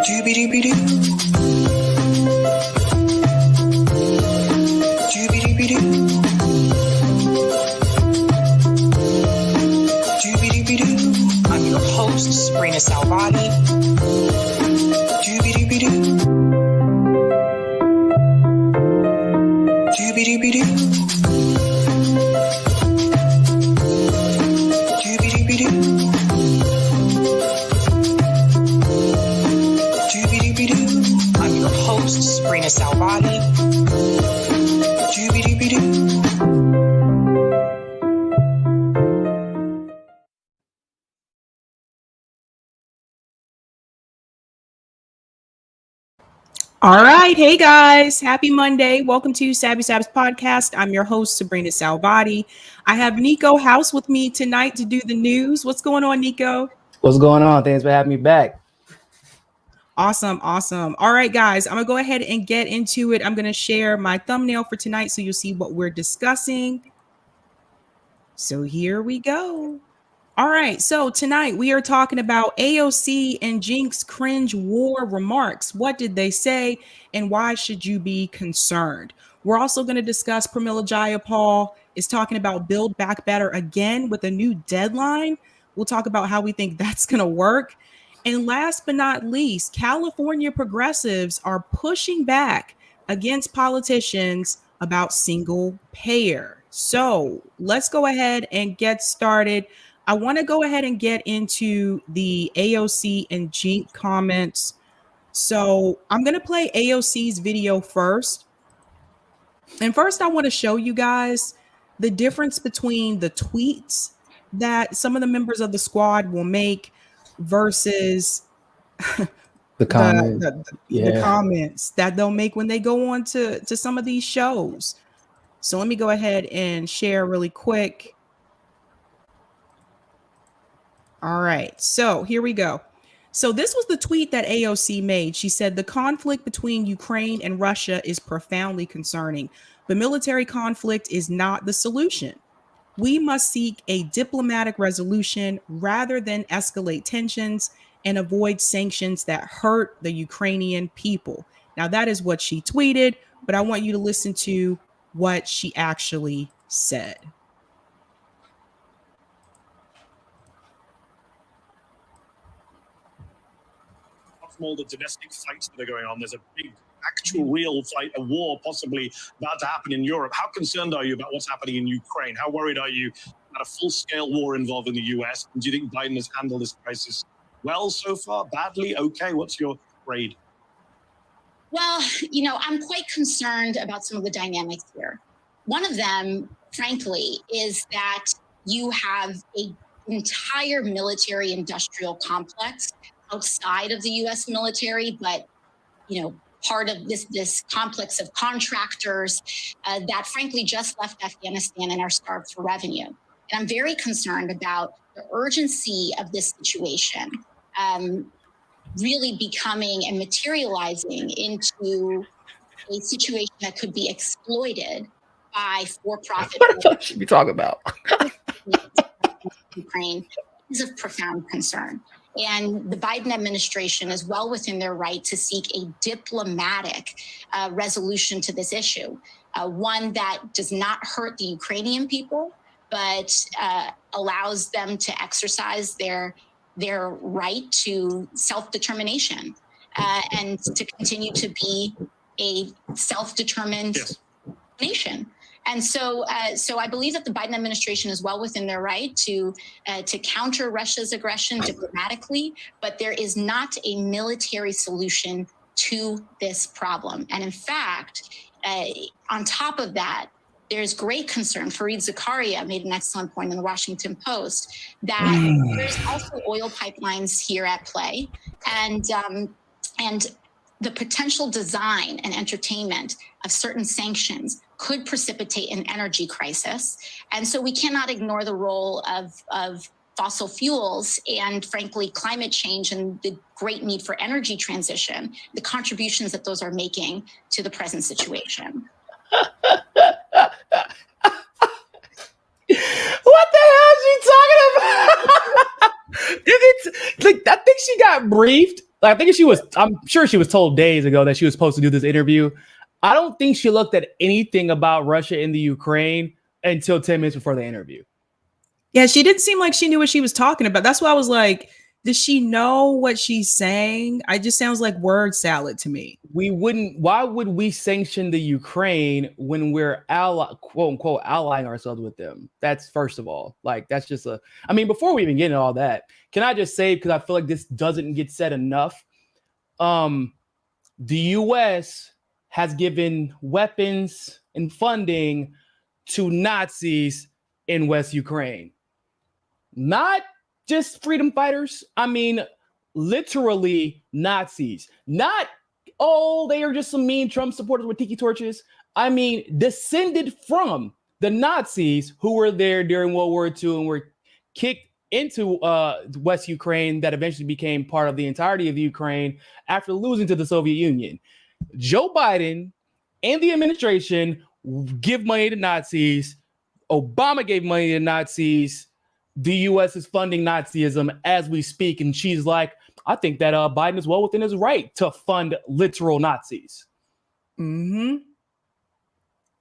Doobity-bidoo. Doobity-bidoo. Doobity-bidoo. I'm your host, Sabrina Salvati. Doobity-bidoo. Doobity-bidoo. I'm your host, Sabrina Salvati. All right. Hey, guys. Happy Monday. Welcome to Sab's podcast. I'm your host, Sabrina Salvati. I have Nico House with me tonight to do the news. What's going on, Nico? What's going on? Thanks for having me back. Awesome. All right, guys, I'm going to go ahead and get into it. I'm going to share my thumbnail for tonight so you'll see what we're discussing. So here we go. All right, so tonight we are talking about AOC and Cenk's cringe war remarks. What did they say and why should you be concerned? We're also going to discuss Pramila Jayapal is talking about Build Back Better again with a new deadline. We'll talk about how we think that's going to work. And last but not least, California progressives are pushing back against politicians about single payer. So let's go ahead and get started. I want to go ahead and get into the AOC and Cenk comments. So I'm going to play AOC's video first. And first, I want to show you guys the difference between the tweets that some of the members of the squad will make versus the comments that they'll make when they go on to some of these shows. So let me go ahead and share really quick. All right, so here we go. So this was the tweet that AOC made. She said, the conflict between Ukraine and Russia is profoundly concerning, but military conflict is not the solution. We must seek a diplomatic resolution rather than escalate tensions and avoid sanctions that hurt the Ukrainian people. Now, that is what she tweeted, but I want you to listen to what she actually said. From all the domestic fights that are going on, there's a big, actual, real fight, a war possibly about to happen in Europe. How concerned are you about what's happening in Ukraine? How worried are you about a full-scale war involving the US? And do you think Biden has handled this crisis well so far? Badly? Okay. What's your grade? Well, I'm quite concerned about some of the dynamics here. One of them, frankly, is that you have an entire military industrial complex outside of the U.S. military, but part of this complex of contractors that frankly just left Afghanistan and are starved for revenue. And I'm very concerned about the urgency of this situation really becoming and materializing into a situation that could be exploited by for-profit. What the fuck should we talk about? Ukraine is of profound concern. And the Biden administration is well within their right to seek a diplomatic resolution to this issue, one that does not hurt the Ukrainian people, but allows them to exercise their right to self-determination and to continue to be a self-determined nation. And so I believe that the Biden administration is well within their right to counter Russia's aggression diplomatically, but there is not a military solution to this problem. And in fact, on top of that, there's great concern. Fareed Zakaria made an excellent point in the Washington Post that there's also oil pipelines here at play, and the potential design and entertainment of certain sanctions could precipitate an energy crisis. And so we cannot ignore the role of fossil fuels and, frankly, climate change and the great need for energy transition, the contributions that those are making to the present situation. What the hell is she talking about? I think she got briefed Like, I'm sure she was told days ago that she was supposed to do this interview. I don't think she looked at anything about Russia in the Ukraine until 10 minutes before the interview. Yeah, she didn't seem like she knew what she was talking about. That's why I was like, does she know what she's saying? It just sounds like word salad to me. Why would we sanction the Ukraine when we're quote unquote allying ourselves with them? That's first of all, like, that's just before we even get into all that, can I just say, because I feel like this doesn't get said enough, the US has given weapons and funding to Nazis in West Ukraine. Not just freedom fighters. I mean, literally Nazis. Not, they are just some mean Trump supporters with tiki torches. I mean, descended from the Nazis who were there during World War II and were kicked into West Ukraine, that eventually became part of the entirety of the Ukraine after losing to the Soviet Union. Joe Biden and the administration give money to Nazis. Obama gave money to Nazis. The U.S. is funding Nazism as we speak. And she's like, I think that Biden is well within his right to fund literal Nazis. Mm-hmm.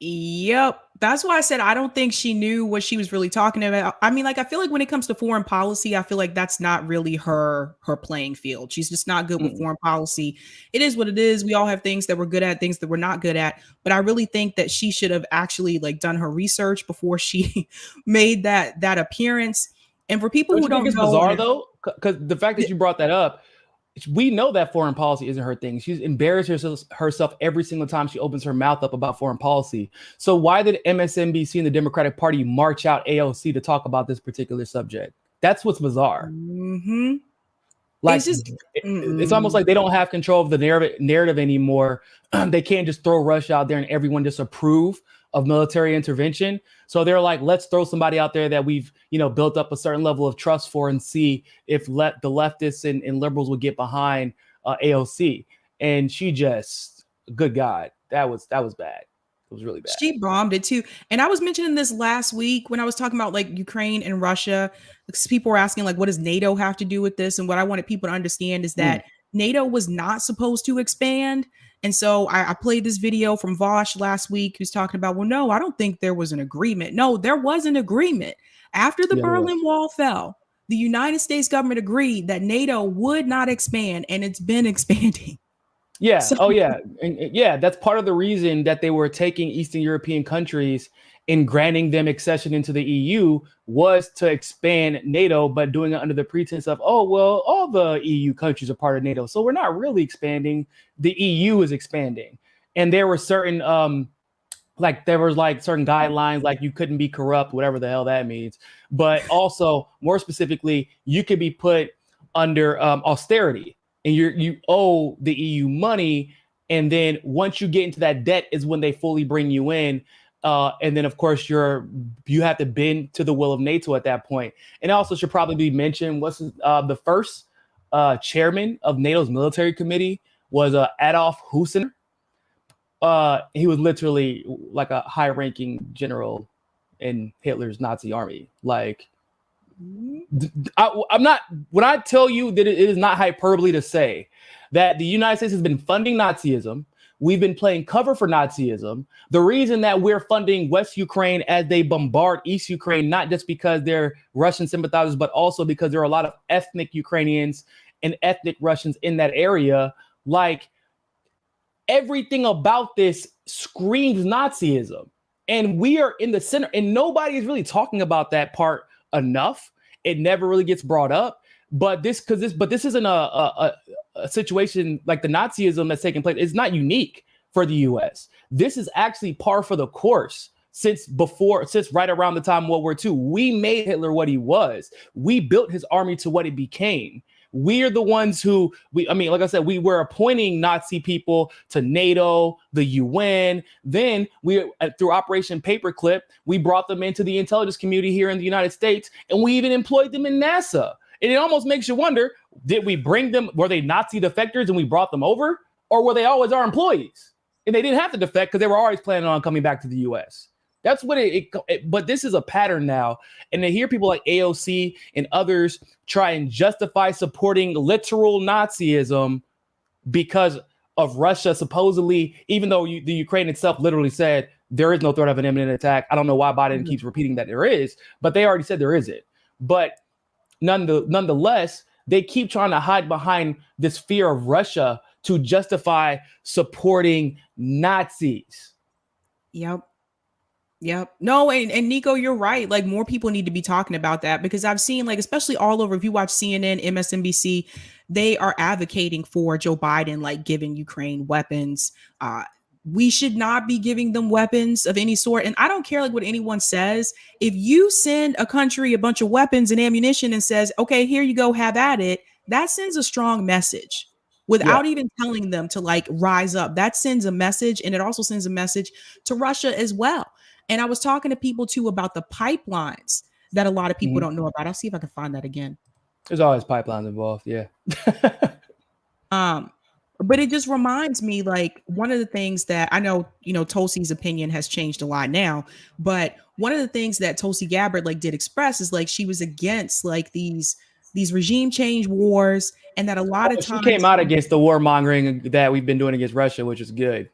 Yep. That's why I said I don't think she knew what she was really talking about. I mean, like, I feel like when it comes to foreign policy, I feel like that's not really her playing field. She's just not good with foreign policy. It is what it is. We all have things that we're good at, things that we're not good at. But I really think that she should have actually done her research before she made that appearance. And for people who don't know, it's bizarre though, because the fact that you brought that up, we know that foreign policy isn't her thing. She's embarrassed herself every single time she opens her mouth up about foreign policy. So why did MSNBC and the Democratic Party march out AOC to talk about this particular subject? That's what's bizarre. Mm-hmm. Like, it's almost like they don't have control of the narrative anymore. They can't just throw Russia out there and everyone just approve of military intervention. So they're like, let's throw somebody out there that we've, built up a certain level of trust for and see if the leftists and liberals would get behind AOC. And she just, good God, that was bad. It was really bad. She bombed it too. And I was mentioning this last week when I was talking about Ukraine and Russia, because people were asking what does NATO have to do with this? And what I wanted people to understand is that NATO was not supposed to expand. And so I played this video from Vosh last week who's talking about, well, no, I don't think there was an agreement. No, there was an agreement. After the Berlin Wall fell, the United States government agreed that NATO would not expand, and it's been expanding. Yeah. And that's part of the reason that they were taking Eastern European countries and granting them accession into the EU was to expand NATO, but doing it under the pretense of, all the EU countries are part of NATO. So we're not really expanding. The EU is expanding. And there were certain, certain guidelines, you couldn't be corrupt, whatever the hell that means. But also, more specifically, you could be put under austerity. And you owe the EU money, and then once you get into that debt is when they fully bring you in, and then of course you have to bend to the will of NATO at that point. And it also should probably be mentioned, the first chairman of NATO's military committee was Adolf Hussein. He was literally like a high-ranking general in Hitler's Nazi army. When I tell you that it is not hyperbole to say that the United States has been funding Nazism, we've been playing cover for Nazism. The reason that we're funding West Ukraine as they bombard East Ukraine, not just because they're Russian sympathizers, but also because there are a lot of ethnic Ukrainians and ethnic Russians in that area. Everything about this screams Nazism. And we are in the center, and nobody is really talking about that part enough. It never really gets brought up, but this isn't a situation like the Nazism that's taking place. It's not unique for the U.S. This is actually par for the course since right around the time of World War II. We made Hitler what he was. We built his army to what it became. We're the ones who like I said, we were appointing Nazi people to NATO, the UN. Then through Operation Paperclip, we brought them into the intelligence community here in the United States, and we even employed them in NASA. And it almost makes you wonder, did we bring them? Were they Nazi defectors and we brought them over? Or were they always our employees? And they didn't have to defect because they were always planning on coming back to the US. That's what but this is a pattern now. And to hear people like AOC and others try and justify supporting literal Nazism because of Russia, supposedly, even though the Ukraine itself literally said there is no threat of an imminent attack. I don't know why Biden keeps repeating that there is, but they already said there isn't. But nonetheless, they keep trying to hide behind this fear of Russia to justify supporting Nazis. Yep. No, and Nico, you're right. Like, more people need to be talking about that, because I've seen, like, especially all over, if you watch CNN, MSNBC, they are advocating for Joe Biden, like, giving Ukraine weapons. We should not be giving them weapons of any sort. And I don't care, like, what anyone says. If you send a country a bunch of weapons and ammunition and says, okay, here you go, have at it, that sends a strong message without even telling them to, like, rise up. That sends a message, and it also sends a message to Russia as well. And I was talking to people too about the pipelines that a lot of people don't know about. I'll see if I can find that again. There's always pipelines involved. Yeah. But it just reminds me, like, one of the things that I know, Tulsi's opinion has changed a lot now, but one of the things that Tulsi Gabbard, like, did express is, like, she was against, like, these regime change wars, and that a lot of times she came out against the warmongering that we've been doing against Russia, which is good.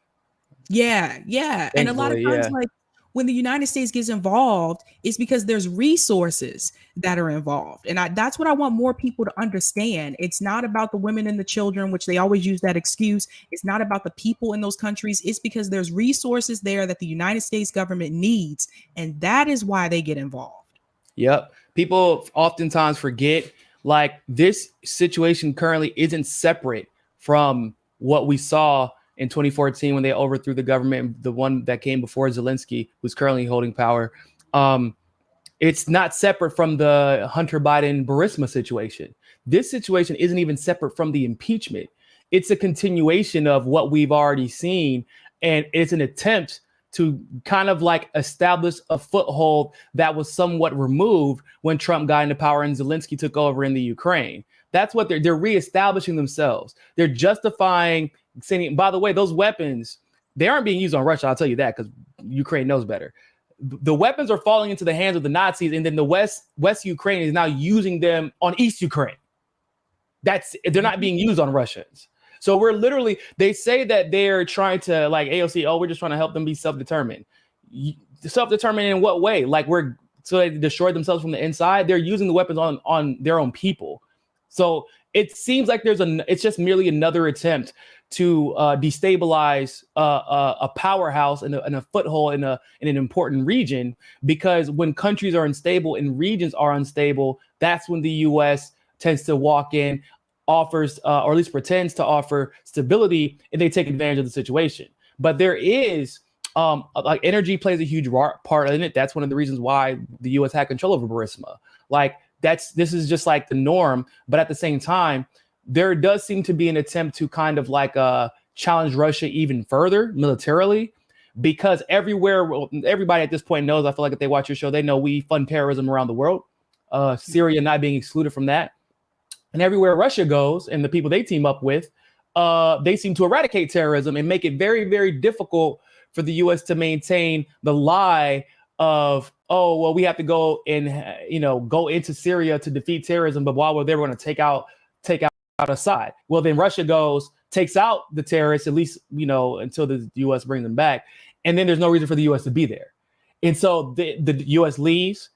Yeah. Thankfully, and a lot of times, like, when the United States gets involved, it's because there's resources that are involved. And that's what I want more people to understand. It's not about the women and the children, which they always use that excuse. It's not about the people in those countries. It's because there's resources there that the United States government needs. And that is why they get involved. Yep. People oftentimes forget, like, this situation currently isn't separate from what we saw in 2014 when they overthrew the government, the one that came before Zelensky, who's currently holding power. It's not separate from the Hunter Biden Burisma situation. This situation isn't even separate from the impeachment. It's a continuation of what we've already seen. And it's an attempt to kind of, like, establish a foothold that was somewhat removed when Trump got into power and Zelensky took over in the Ukraine. That's what they're reestablishing themselves. They're justifying saying, by the way, those weapons, they aren't being used on Russia. I'll tell you that, because Ukraine knows better. The weapons are falling into the hands of the Nazis, and then the West Ukraine is now using them on East Ukraine. They're not being used on Russians. So we're literally, they say that they're trying to, like, AOC, we're just trying to help them be self-determined. Self-determined in what way? Like, so they destroy themselves from the inside. They're using the weapons on their own people. So it seems like it's just merely another attempt to destabilize a powerhouse and a foothold in an important region, because when countries are unstable and regions are unstable, that's when the U.S. tends to walk in, offers or at least pretends to offer stability, and they take advantage of the situation. But there is like, energy plays a huge part in it. That's one of the reasons why the U.S. had control over Burisma. Like, this is just like the norm. But at the same time, there does seem to be an attempt to kind of, like, challenge Russia even further militarily, because everybody at this point knows, I feel like if they watch your show, they know we fund terrorism around the world, Syria not being excluded from that. And everywhere Russia goes and the people they team up with, they seem to eradicate terrorism and make it very, very difficult for the U.S. to maintain the lie of, oh, well, we have to go and, go into Syria to defeat terrorism, but while we're there, we're going to take out Assad. Well, then Russia goes, takes out the terrorists, at least, until the U.S. brings them back. And then there's no reason for the U.S. to be there. And so the U.S. leaves,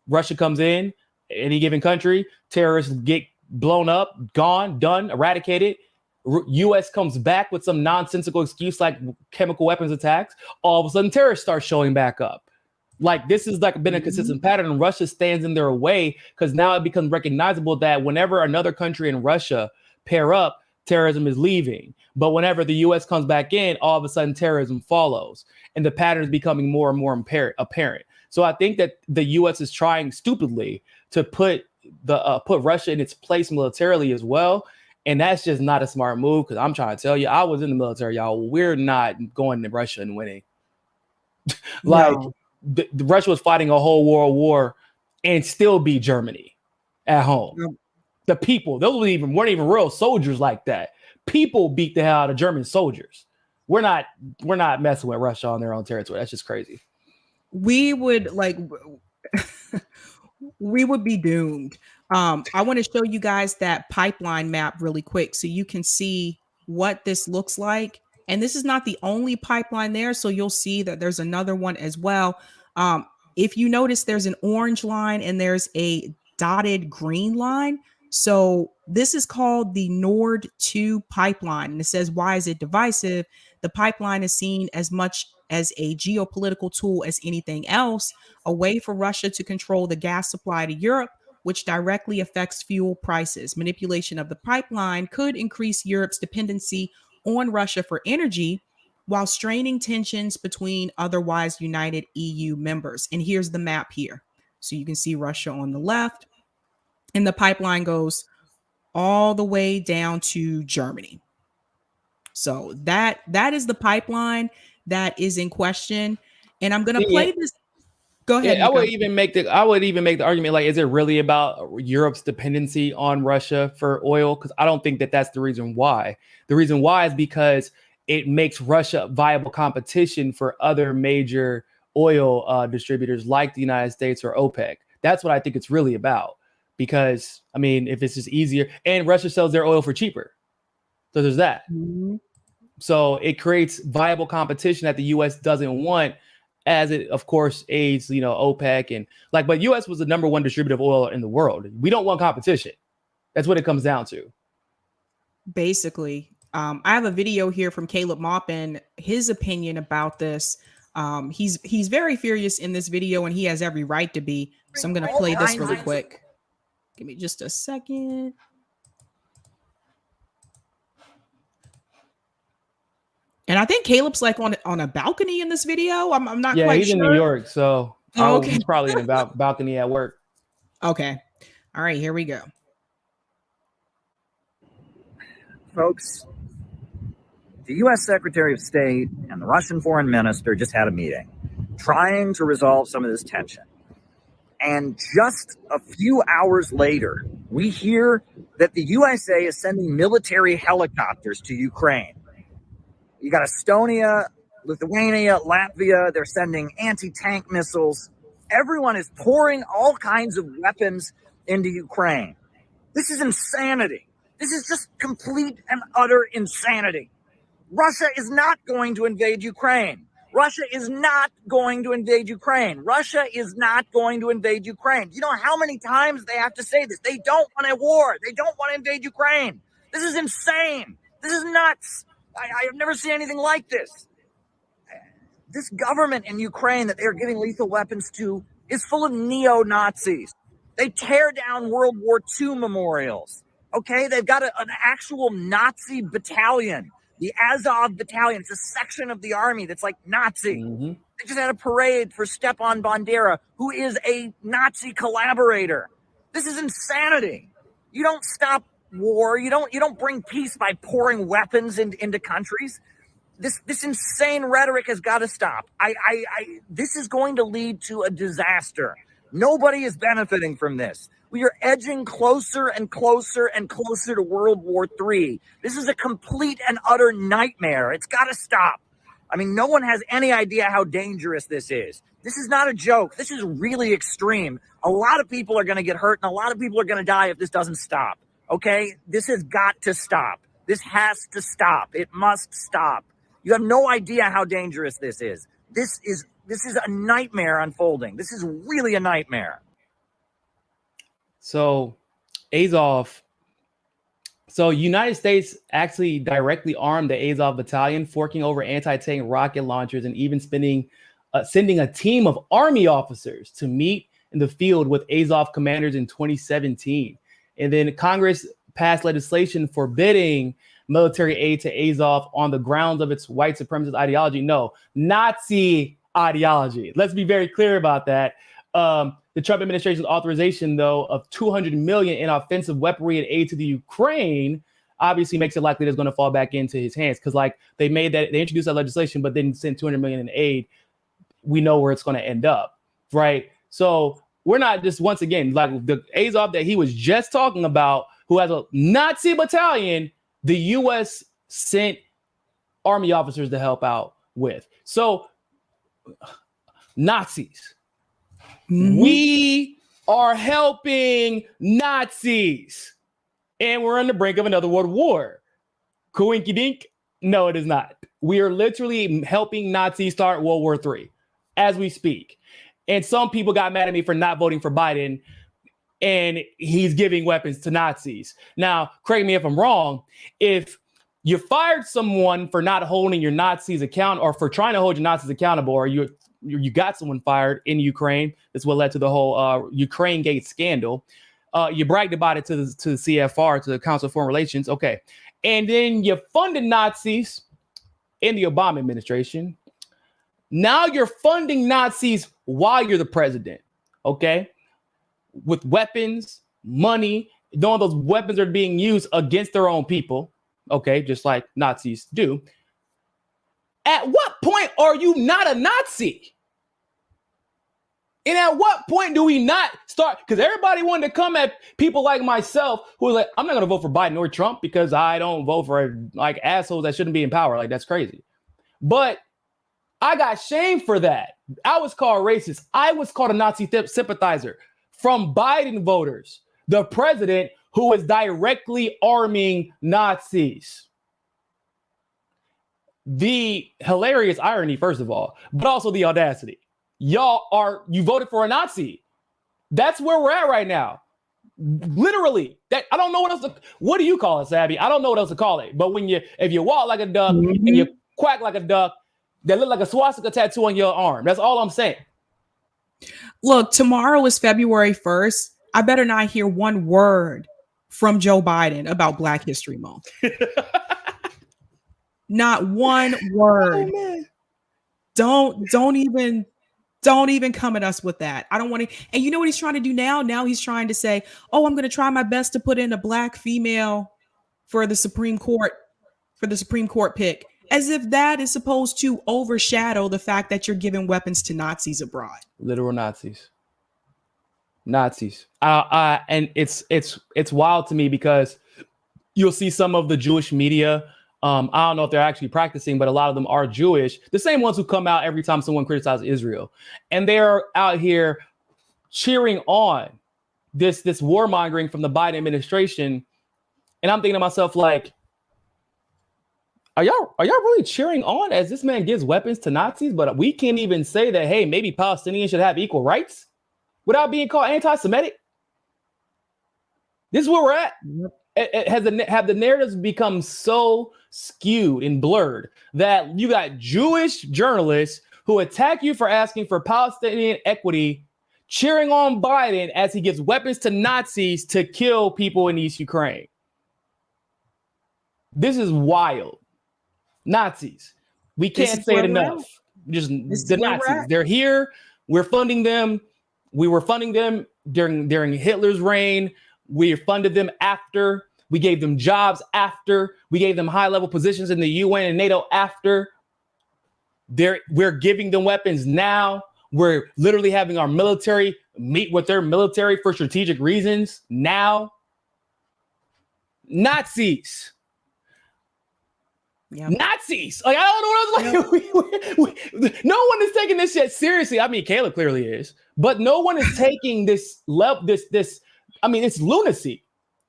Russia comes in, any given country, terrorists get blown up, gone, done, eradicated. U.S. comes back with some nonsensical excuse like chemical weapons attacks. All of a sudden, terrorists start showing back up. Like, this has, like, been a consistent pattern, and Russia stands in their way, because now it becomes recognizable that whenever another country and Russia pair up, terrorism is leaving. But whenever the U.S. comes back in, all of a sudden terrorism follows, and the pattern is becoming more and more apparent. So I think that the U.S. is trying stupidly to put Russia in its place militarily as well. And that's just not a smart move, because I'm trying to tell you, I was in the military, y'all. We're not going to Russia and winning. No. The Russia was fighting a whole world war and still beat Germany at home. Yep. The people, those weren't even real soldiers like that. People beat the hell out of German soldiers. We're not messing with Russia on their own territory. That's just crazy. we would like we would be doomed. I want to show you guys that pipeline map really quick so you can see what this looks like. And this is not the only pipeline there, so you'll see that there's another one as well. If you notice, there's an orange line and there's a dotted green line. So this is called the Nord 2 pipeline. And it says, why is it divisive? The pipeline is seen as much as a geopolitical tool as anything else, a way for Russia to control the gas supply to Europe, which directly affects fuel prices. Manipulation of the pipeline could increase Europe's dependency on Russia for energy while straining tensions between otherwise united EU members. And here's the map here. So you can see Russia on the left, and the pipeline goes all the way down to Germany. So that is the pipeline that is in question. And I'm going to play this. Go ahead. Yeah, I would even make the argument, like, is it really about Europe's dependency on Russia for oil? Because I don't think that that's the reason why. The reason why is because it makes Russia viable competition for other major oil distributors like the United States or OPEC. That's what I think it's really about. Because, I mean, if it's just easier, and Russia sells their oil for cheaper. So there's that. Mm-hmm. So it creates viable competition that the U.S. doesn't want, as it, of course, aids, OPEC and but U.S. was the number one distributor of oil in the world. We don't want competition. That's what it comes down to. Basically, I have a video here from Caleb Maupin, his opinion about this. He's very furious in this video, and he has every right to be. So I'm going to play this really quick. Give me just a second. And I think Caleb's like on a balcony in this video. I'm not quite sure. Yeah, he's in New York, so okay. He's probably in a balcony at work. Okay. All right, here we go. Folks, the U.S. Secretary of State and the Russian Foreign Minister just had a meeting trying to resolve some of this tension. And just a few hours later, we hear that the USA is sending military helicopters to Ukraine. You got Estonia, Lithuania, Latvia. They're sending anti-tank missiles. Everyone is pouring all kinds of weapons into Ukraine. This is insanity. This is just complete and utter insanity. Russia is not going to invade Ukraine. Russia is not going to invade Ukraine. Russia is not going to invade Ukraine. You know how many times they have to say this? They don't want a war. They don't want to invade Ukraine. This is insane. This is nuts. I have never seen anything like this. This government in Ukraine that they're giving lethal weapons to is full of neo-Nazis. They tear down World War II memorials. Okay, they've got an actual Nazi battalion, the Azov battalion. It's a section of the army that's like Nazi. Mm-hmm. They just had a parade for Stepan Bandera, who is a Nazi collaborator. This is insanity. You don't stop war. You don't bring peace by pouring weapons into countries. This insane rhetoric has got to stop. This is going to lead to a disaster. Nobody is benefiting from this. We are edging closer and closer and closer to World War III. This is a complete and utter nightmare. It's got to stop. I mean, no one has any idea how dangerous this is. This is not a joke. This is really extreme. A lot of people are going to get hurt, and a lot of people are going to die if this doesn't stop. Okay? This has got to stop. This has to stop. It must stop. You have no idea how dangerous this is. This is a nightmare unfolding. This is really a nightmare. So Azov. So United States actually directly armed the Azov battalion, forking over anti-tank rocket launchers and even sending a team of army officers to meet in the field with Azov commanders in 2017. And then Congress passed legislation forbidding military aid to Azov on the grounds of its white supremacist ideology. No, Nazi ideology. Let's be very clear about that. The Trump administration's authorization, though, of $200 million in offensive weaponry and aid to the Ukraine obviously makes it likely that's going to fall back into his hands, because they introduced that legislation, but then sent $200 million in aid. We know where it's going to end up, right? So we're not just, once again, like the Azov that he was just talking about, who has a Nazi battalion, the U.S. sent army officers to help out with. So Nazis. Mhm. We are helping Nazis. And we're on the brink of another world war. Coinky dink? No, it is not. We are literally helping Nazis start World War III as we speak. And some people got mad at me for not voting for Biden, and he's giving weapons to Nazis. Now, correct me if I'm wrong. If you fired someone for not holding your Nazis account, or for trying to hold your Nazis accountable, or you got someone fired in Ukraine, that's what led to the whole Ukraine Gate scandal. You bragged about it to the CFR, to the Council of Foreign Relations. Okay. And then you funded Nazis in the Obama administration. Now you're funding Nazis while you're the president. Okay. With weapons, money, knowing those weapons are being used against their own people. Okay. Just like Nazis do. At what point are you not a Nazi? And at what point do we not start? Because everybody wanted to come at people like myself who are like, I'm not going to vote for Biden or Trump because I don't vote for like assholes that shouldn't be in power. Like, that's crazy. But I got shamed for that. I was called racist. I was called a Nazi sympathizer from Biden voters, the president who is directly arming Nazis. The hilarious irony, first of all, but also the audacity. You voted for a Nazi. That's where we're at right now. Literally. That I don't know what else what do you call it, Sabby? I don't know what else to call it. But if you walk like a duck and you quack like a duck, that look like a swastika tattoo on your arm. That's all I'm saying. Look, tomorrow is February 1st. I better not hear one word from Joe Biden about Black History Month. Not one word. Oh, Don't even come at us with that. I don't want to. And you know what he's trying to do now? Now he's trying to say, oh, I'm going to try my best to put in a Black female for the Supreme Court pick, as if that is supposed to overshadow the fact that you're giving weapons to Nazis abroad. Literal Nazis. And it's wild to me because you'll see some of the Jewish media. I don't know if they're actually practicing, but a lot of them are Jewish. The same ones who come out every time someone criticizes Israel. And they're out here cheering on this warmongering from the Biden administration. And I'm thinking to myself, like, are y'all really cheering on as this man gives weapons to Nazis? But we can't even say that, hey, maybe Palestinians should have equal rights without being called anti-Semitic. This is where we're at. Have the narratives become so skewed and blurred that you got Jewish journalists who attack you for asking for Palestinian equity, cheering on Biden as he gives weapons to Nazis to kill people in East Ukraine? This is wild. Nazis. We can't say it enough. Just the Nazis. They're here. We're funding them. We were funding them during Hitler's reign. We funded them after. We gave them jobs after. We gave them high-level positions in the UN and NATO after. We're giving them weapons now. We're literally having our military meet with their military for strategic reasons now. Nazis. Yep. Nazis. Like, I don't know what else. No one is taking this shit seriously. I mean, Caleb clearly is, but no one is taking this level. I mean, it's lunacy.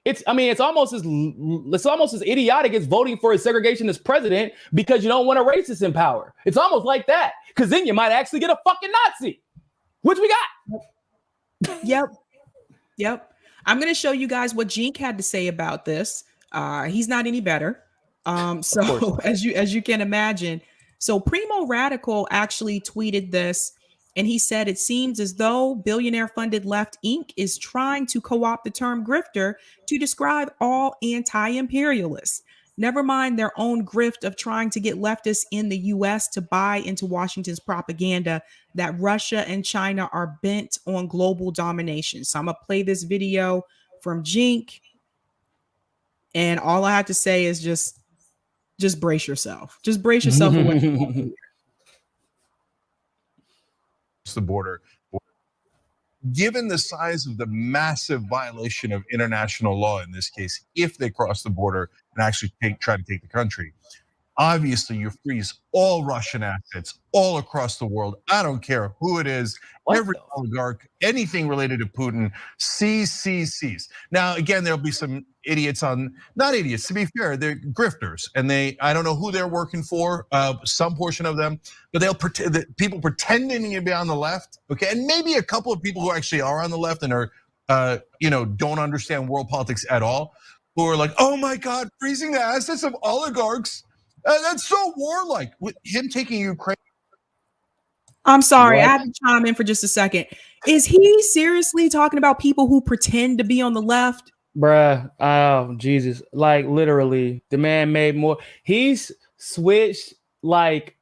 It's almost as idiotic as voting for a segregationist president because you don't want a racist in power. It's almost like that, because then you might actually get a fucking Nazi, which we got. Yep. I'm going to show you guys what Cenk had to say about this. He's not any better. So as you can imagine, so Primo Radical actually tweeted this, and he said, it seems as though billionaire funded Left Inc. is trying to co-opt the term grifter to describe all anti-imperialists. Never mind their own grift of trying to get leftists in the US to buy into Washington's propaganda that Russia and China are bent on global domination. So I'm going to play this video from Cenk, and all I have to say is just brace yourself. Just brace yourself. The border, given the size of the massive violation of international law in this case, if they cross the border and actually try to take the country, obviously you freeze all Russian assets all across the world. I don't care who it is, every oligarch, anything related to Putin, seize. Now, again, there'll be some idiots not idiots, to be fair, they're grifters. And I don't know who they're working for, some portion of them, but they'll pretend, people pretending to be on the left, okay? And maybe a couple of people who actually are on the left and are, don't understand world politics at all, who are like, oh my God, freezing the assets of oligarchs. That's so warlike. With him taking Ukraine. I'm sorry, I have to chime in for just a second. Is he seriously talking about people who pretend to be on the left? Bruh, oh Jesus. Like literally, the man made more. He's switched like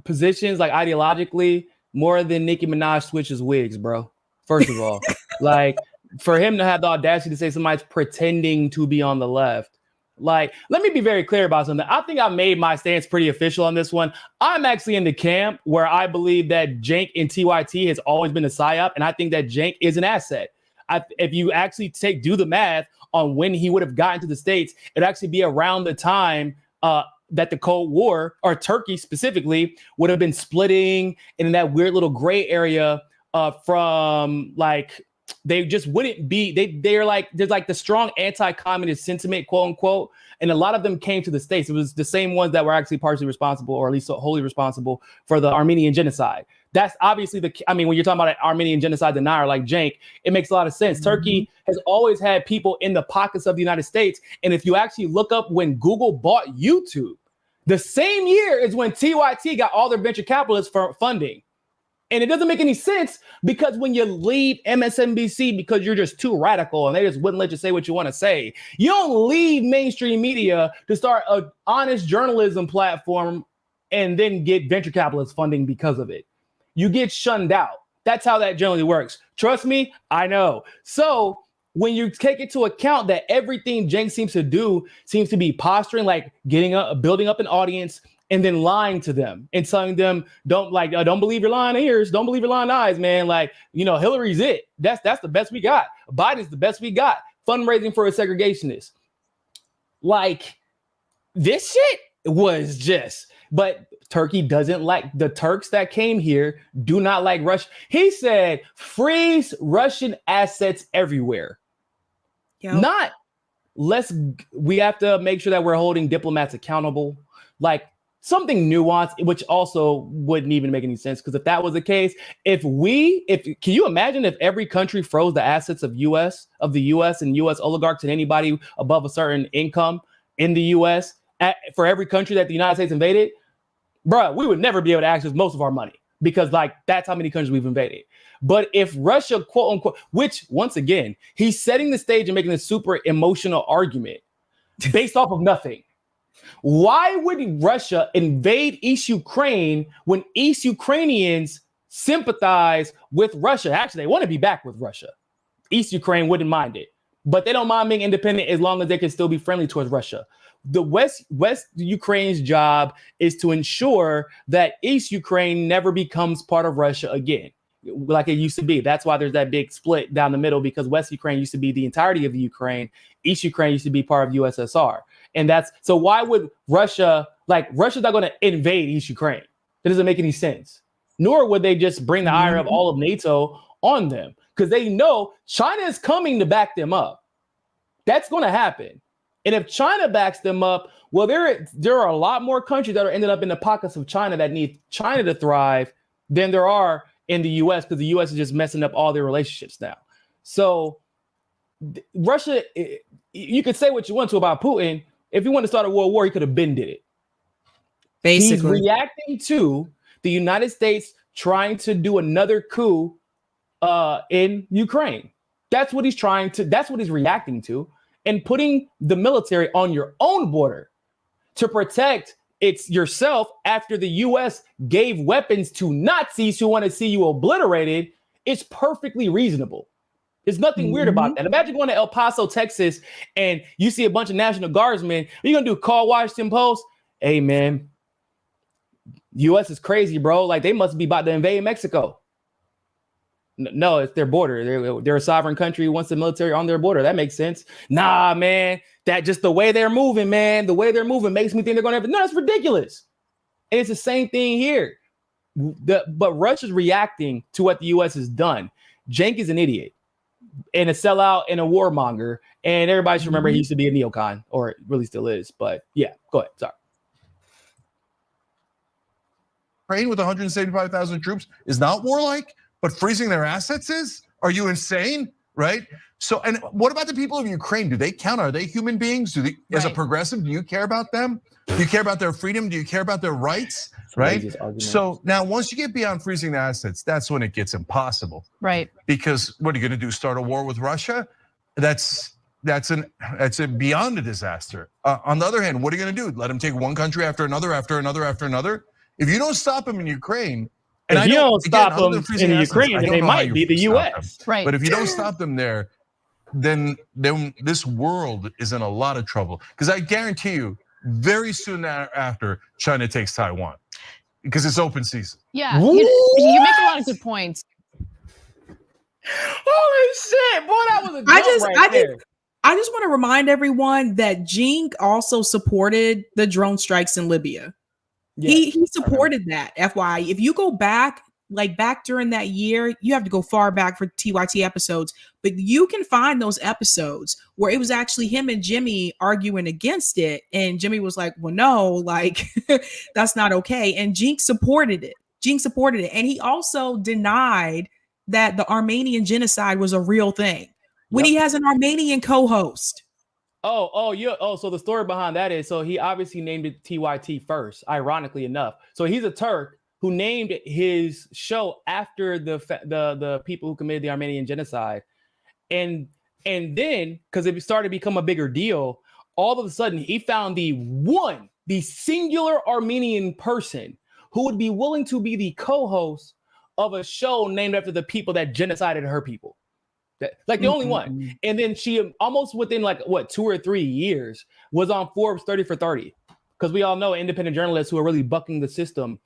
positions, like ideologically, more than Nicki Minaj switches wigs, bro. First of all, like for him to have the audacity to say somebody's pretending to be on the left. Like, let me be very clear about something. I think I made my stance pretty official on this one. I'm actually in the camp where I believe that Cenk and TYT has always been a psyop, and I think that Cenk is an asset. If you actually do the math on when he would have gotten to the States, it'd actually be around the time that the Cold War, or Turkey specifically, would have been splitting in that weird little gray area from like, they just wouldn't be, they're like, there's like the strong anti-communist sentiment, quote unquote. And a lot of them came to the States. It was the same ones that were actually partially responsible, or at least wholly responsible, for the Armenian genocide. That's obviously when you're talking about an Armenian genocide denier like Cenk, it makes a lot of sense. Mm-hmm. Turkey has always had people in the pockets of the United States. And if you actually look up when Google bought YouTube, the same year is when TYT got all their venture capitalists for funding. And it doesn't make any sense, because when you leave MSNBC because you're just too radical and they just wouldn't let you say what you want to say, you don't leave mainstream media to start an honest journalism platform and then get venture capitalist funding because of it. You get shunned out. That's how that generally works. Trust me, I know. So when you take into account that everything Cenk seems to do seems to be posturing, like building up an audience, and then lying to them and telling them, don't believe your lying ears, don't believe your lying eyes, man. Like, Hillary's it. That's the best we got. Biden's the best we got. Fundraising for a segregationist. Like, this shit was just, but Turkey doesn't like, the Turks that came here do not like Russia. He said, freeze Russian assets everywhere. Yep. We have to make sure that we're holding diplomats accountable. Like, something nuanced, which also wouldn't even make any sense, because if that was the case, can you imagine if every country froze the assets of the U.S. and U.S. oligarchs and anybody above a certain income in the U.S. For every country that the United States invaded? Bruh, we would never be able to access most of our money, because that's how many countries we've invaded. But if Russia, quote unquote, which once again, he's setting the stage and making a super emotional argument based off of nothing. Why would Russia invade East Ukraine when East Ukrainians sympathize with Russia? Actually, they want to be back with Russia. East Ukraine wouldn't mind it, but they don't mind being independent as long as they can still be friendly towards Russia. The West Ukraine's job is to ensure that East Ukraine never becomes part of Russia again, like it used to be. That's why there's that big split down the middle, because West Ukraine used to be the entirety of the Ukraine. East Ukraine used to be part of USSR. And so why would Russia's not going to invade East Ukraine? That doesn't make any sense. Nor would they just bring the ire of all of NATO on them, because they know China is coming to back them up. That's going to happen. And if China backs them up, well, there are a lot more countries that are ended up in the pockets of China that need China to thrive than there are in the U.S., because the U.S. is just messing up all their relationships now. So Russia, you could say what you want to about Putin. If he wanted to start a world war, he could have did it. Basically, he's reacting to the United States trying to do another coup in Ukraine. That's what he's reacting to, and putting the military on your own border to protect yourself after the U.S. gave weapons to Nazis who want to see you obliterated. It's perfectly reasonable. There's nothing weird about that. Imagine going to El Paso, Texas, and you see a bunch of National Guardsmen. You're going to call Washington Post? Hey, man, U.S. is crazy, bro. Like, they must be about to invade Mexico. No, it's their border. They're a sovereign country who wants the military on their border. That makes sense. Nah, man, that just the way they're moving, man. The way they're moving makes me think they're going to have. No, that's ridiculous. And it's the same thing here. But Russia's reacting to what the U.S. has done. Cenk is an idiot and a sellout and a warmonger. And everybody should remember he used to be a neocon, or really still is. But yeah, go ahead. Sorry. Ukraine with 175,000 troops is not warlike, but freezing their assets is? Are you insane? Right? So, and what about the people of Ukraine? Do they count? Are they human beings? Do they, as a progressive, do you care about them? Do you care about their freedom? Do you care about their rights? Right? So now once you get beyond freezing the assets, that's when it gets impossible. Right. Because what are you gonna do, start a war with Russia? That's beyond a disaster. On the other hand, what are you gonna do? Let them take one country after another, after another, after another? If you don't stop them in Ukraine, and if you don't stop them in Ukraine, then they might be the US. Right. But if you don't stop them there, then this world is in a lot of trouble. Because I guarantee you, very soon after, China takes Taiwan. Because it's open season. Yeah, you make a lot of good points. Holy shit, boy, that was a jump I just want to remind everyone that Cenk also supported the drone strikes in Libya. Yes, he supported that. FYI, if you go back, like back during that year, you have to go far back for TYT episodes, but you can find those episodes where it was actually him and Jimmy arguing against it. And Jimmy was like, well, no, like that's not okay. And Cenk supported it. And he also denied that the Armenian genocide was a real thing when he has an Armenian co-host. So the story behind that is, so he obviously named it TYT first, ironically enough. So he's a Turk who named his show after the people who committed the Armenian genocide. And then, because it started to become a bigger deal, all of a sudden he found the singular Armenian person who would be willing to be the co-host of a show named after the people that genocided her people. Like the only one. And then she almost within 2 or 3 years was on Forbes 30 for 30. Because we all know independent journalists who are really bucking the system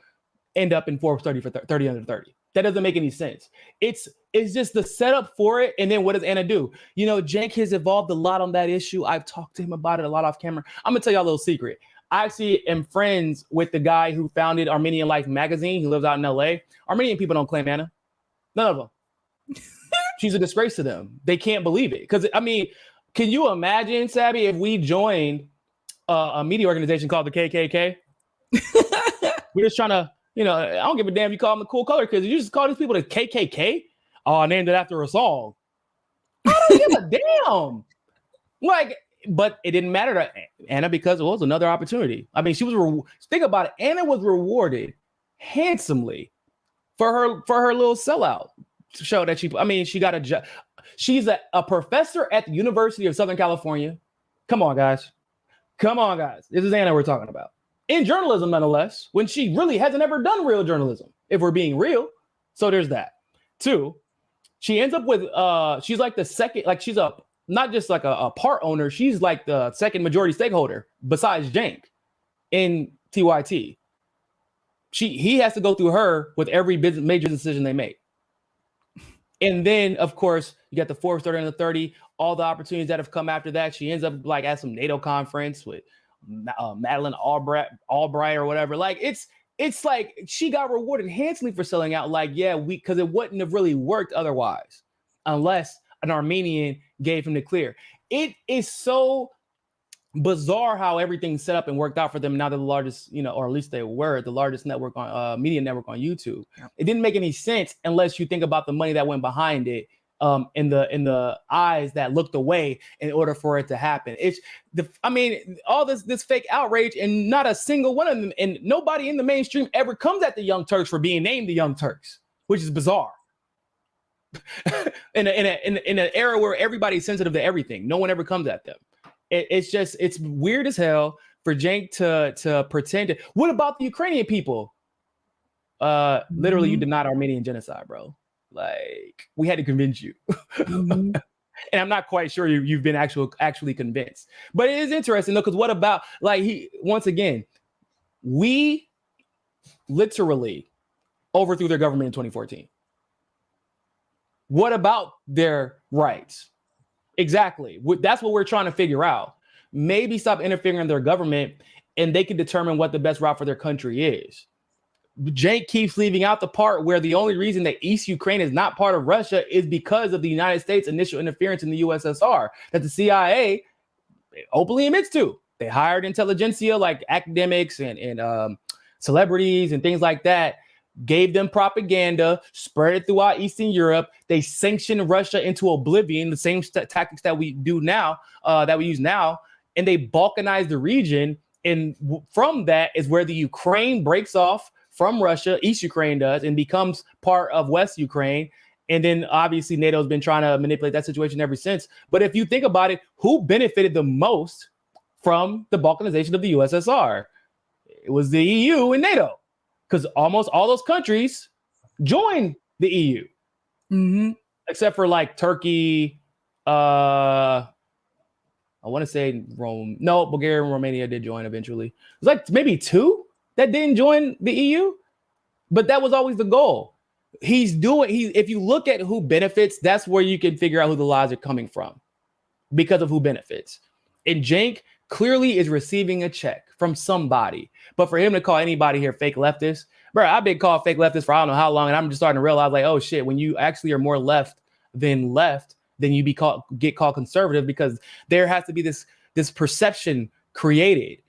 end up in Forbes 30 for 30 under 30. That doesn't make any sense. It's just the setup for it. And then what does Anna do? You know, Cenk has evolved a lot on that issue. I've talked to him about it a lot off camera. I'm gonna tell y'all a little secret. I actually am friends with the guy who founded Armenian Life magazine. He lives out in LA. Armenian people don't claim Anna. None of them. She's a disgrace to them. They can't believe it. Because, I mean, can you imagine, Sabby, if we joined a media organization called the KKK? We're just trying to, I don't give a damn if you call them the cool color kids. You just call these people the KKK? Oh, I named it after a song. I don't give a damn. But it didn't matter to Anna because it was another opportunity. I mean, think about it. Anna was rewarded handsomely for her little sellout show that she got a job. She's a professor at the University of Southern California. Come on, guys. This is Anna we're talking about. In journalism, nonetheless, when she really hasn't ever done real journalism, if we're being real. So there's that. 2, she ends up with, she's like the second, like she's not just like a part owner, she's like the second majority stakeholder besides Cenk in TYT. He has to go through her with every major decision they make. And then, of course, you got the Forbes 30 under 30, all the opportunities that have come after that. She ends up at some NATO conference with Madeleine Albright or whatever. Like it's like she got rewarded handsomely for selling out. Because it wouldn't have really worked otherwise, unless an Armenian gave him the clear. It is so bizarre how everything's set up and worked out for them. Now they're the largest, or at least they were the largest network on media network on YouTube. Yeah. It didn't make any sense unless you think about the money that went behind it, in the eyes that looked away in order for it to happen. All this fake outrage, and not a single one of them, and nobody in the mainstream ever comes at the Young Turks for being named the Young Turks, which is bizarre. in an era where everybody's sensitive to everything, no one ever comes at them. It's weird as hell for Cenk to pretend to. What about the Ukrainian people? Literally, you denied Armenian genocide, bro. Like, we had to convince you. And I'm not quite sure you've been actually convinced. But it is interesting though, because what about we literally overthrew their government in 2014. What about their rights? Exactly. That's what we're trying to figure out. Maybe stop interfering in their government and they can determine what the best route for their country is. Jake keeps leaving out the part where the only reason that East Ukraine is not part of Russia is because of the United States' initial interference in the USSR that the CIA openly admits to. They hired intelligentsia like academics and celebrities and things like that, gave them propaganda, spread it throughout Eastern Europe. They sanctioned Russia into oblivion, the same tactics that we do now, that we use now, and they balkanized the region. And from that is where the Ukraine breaks off from Russia, East Ukraine does, and becomes part of West Ukraine. And then obviously NATO has been trying to manipulate that situation ever since. But if you think about it, who benefited the most from the balkanization of the USSR? It was the EU and NATO, because almost all those countries joined the EU, except for like Turkey. I want to say Rome. No, Bulgaria and Romania did join eventually. It was like maybe 2 that didn't join the EU, but that was always the goal. If you look at who benefits, that's where you can figure out who the lies are coming from because of who benefits. And Cenk clearly is receiving a check from somebody, but for him to call anybody here fake leftist, bro, I've been called fake leftist for I don't know how long. And I'm just starting to realize like, oh shit, when you actually are more left, then you get called conservative, because there has to be this perception created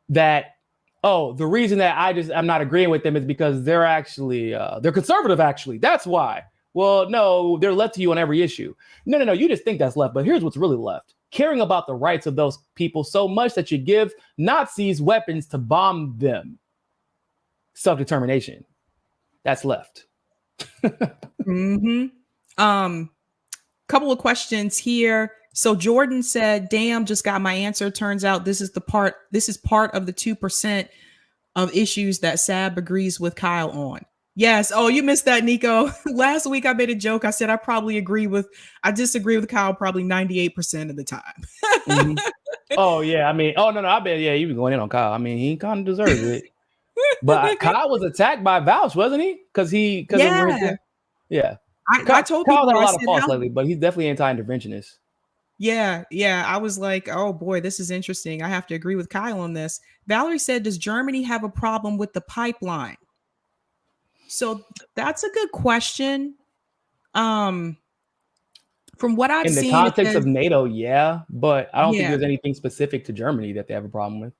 that, oh, the reason that I'm not agreeing with them is because they're actually they're conservative. Actually, that's why. Well, no, they're left to you on every issue. No. You just think that's left, but here's what's really left: caring about the rights of those people so much that you give Nazis weapons to bomb them. Self-determination. That's left. Couple of questions here. So Jordan said, damn, just got my answer. Turns out this is part of the 2% of issues that Sab agrees with Kyle on. Yes. Oh, you missed that, Nico. Last week I made a joke. I said I disagree with Kyle probably 98% of the time. Oh yeah. I mean, no. I bet you been going in on Kyle. I mean, he kind of deserves it. But Kyle was attacked by Vouch, wasn't he? Yeah. I told Kyle's people had a lot I of said, faults lately, but he's definitely anti-interventionist. Yeah. I was like, oh boy, this is interesting. I have to agree with Kyle on this. Valerie said, does Germany have a problem with the pipeline? So that's a good question. From what I've seen, in the context of NATO, yeah, but I don't think there's anything specific to Germany that they have a problem with.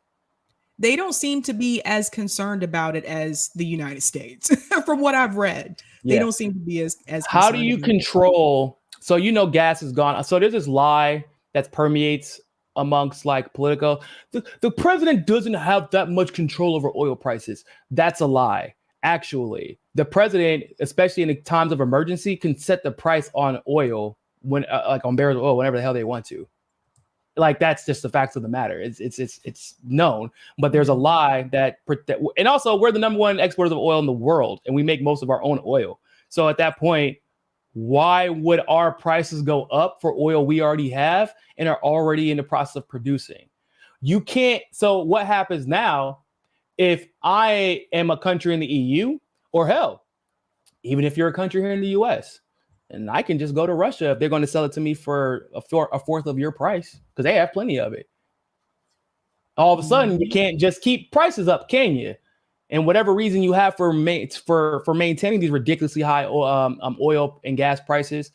They don't seem to be as concerned about it as the United States. From what I've read, they don't seem to be as How do you control? So gas is gone. So there's this lie that permeates amongst like political. The president doesn't have that much control over oil prices. That's a lie. Actually, the president, especially in the times of emergency, can set the price on oil when like on barrels of oil whenever the hell they want to. Like that's just the facts of the matter. It's known, but there's a lie that and also we're the number one exporters of oil in the world, and we make most of our own oil. So at that point, why would our prices go up for oil we already have and are already in the process of producing? You can't. So what happens now if I am a country in the EU, or hell, even if you're a country here in the US, and I can just go to Russia if they're going to sell it to me for a fourth of your price, because they have plenty of it. All of a sudden, you can't just keep prices up, can you? And whatever reason you have for maintaining these ridiculously high oil and gas prices,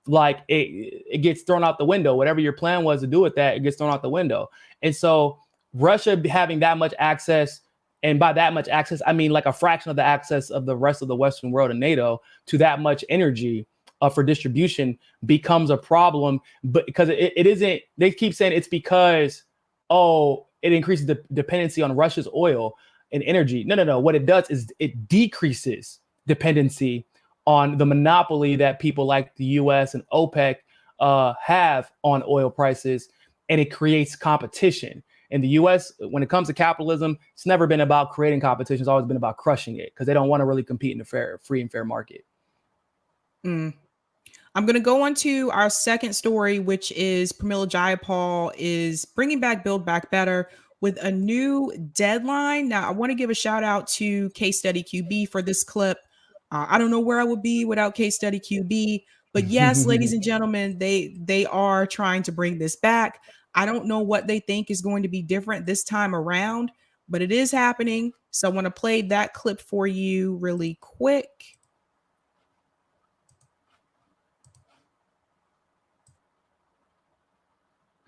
like it gets thrown out the window. Whatever your plan was to do with that, it gets thrown out the window. And so Russia having that much access, and by that much access, I mean like a fraction of the access of the rest of the Western world and NATO to that much energy for distribution becomes a problem. But because it isn't, they keep saying it's because, it increases the dependency on Russia's oil and energy. No. What it does is it decreases dependency on the monopoly that people like the US and OPEC have on oil prices, and it creates competition. In the US, when it comes to capitalism, it's never been about creating competition. It's always been about crushing it, because they don't want to really compete in a free and fair market. I'm going to go on to our second story, which is Pramila Jayapal is bringing back Build Back Better with a new deadline. Now, I want to give a shout out to Case Study QB for this clip. I don't know where I would be without Case Study QB, But yes, ladies and gentlemen, they are trying to bring this back. I don't know what they think is going to be different this time around, but it is happening. So I want to play that clip for you really quick.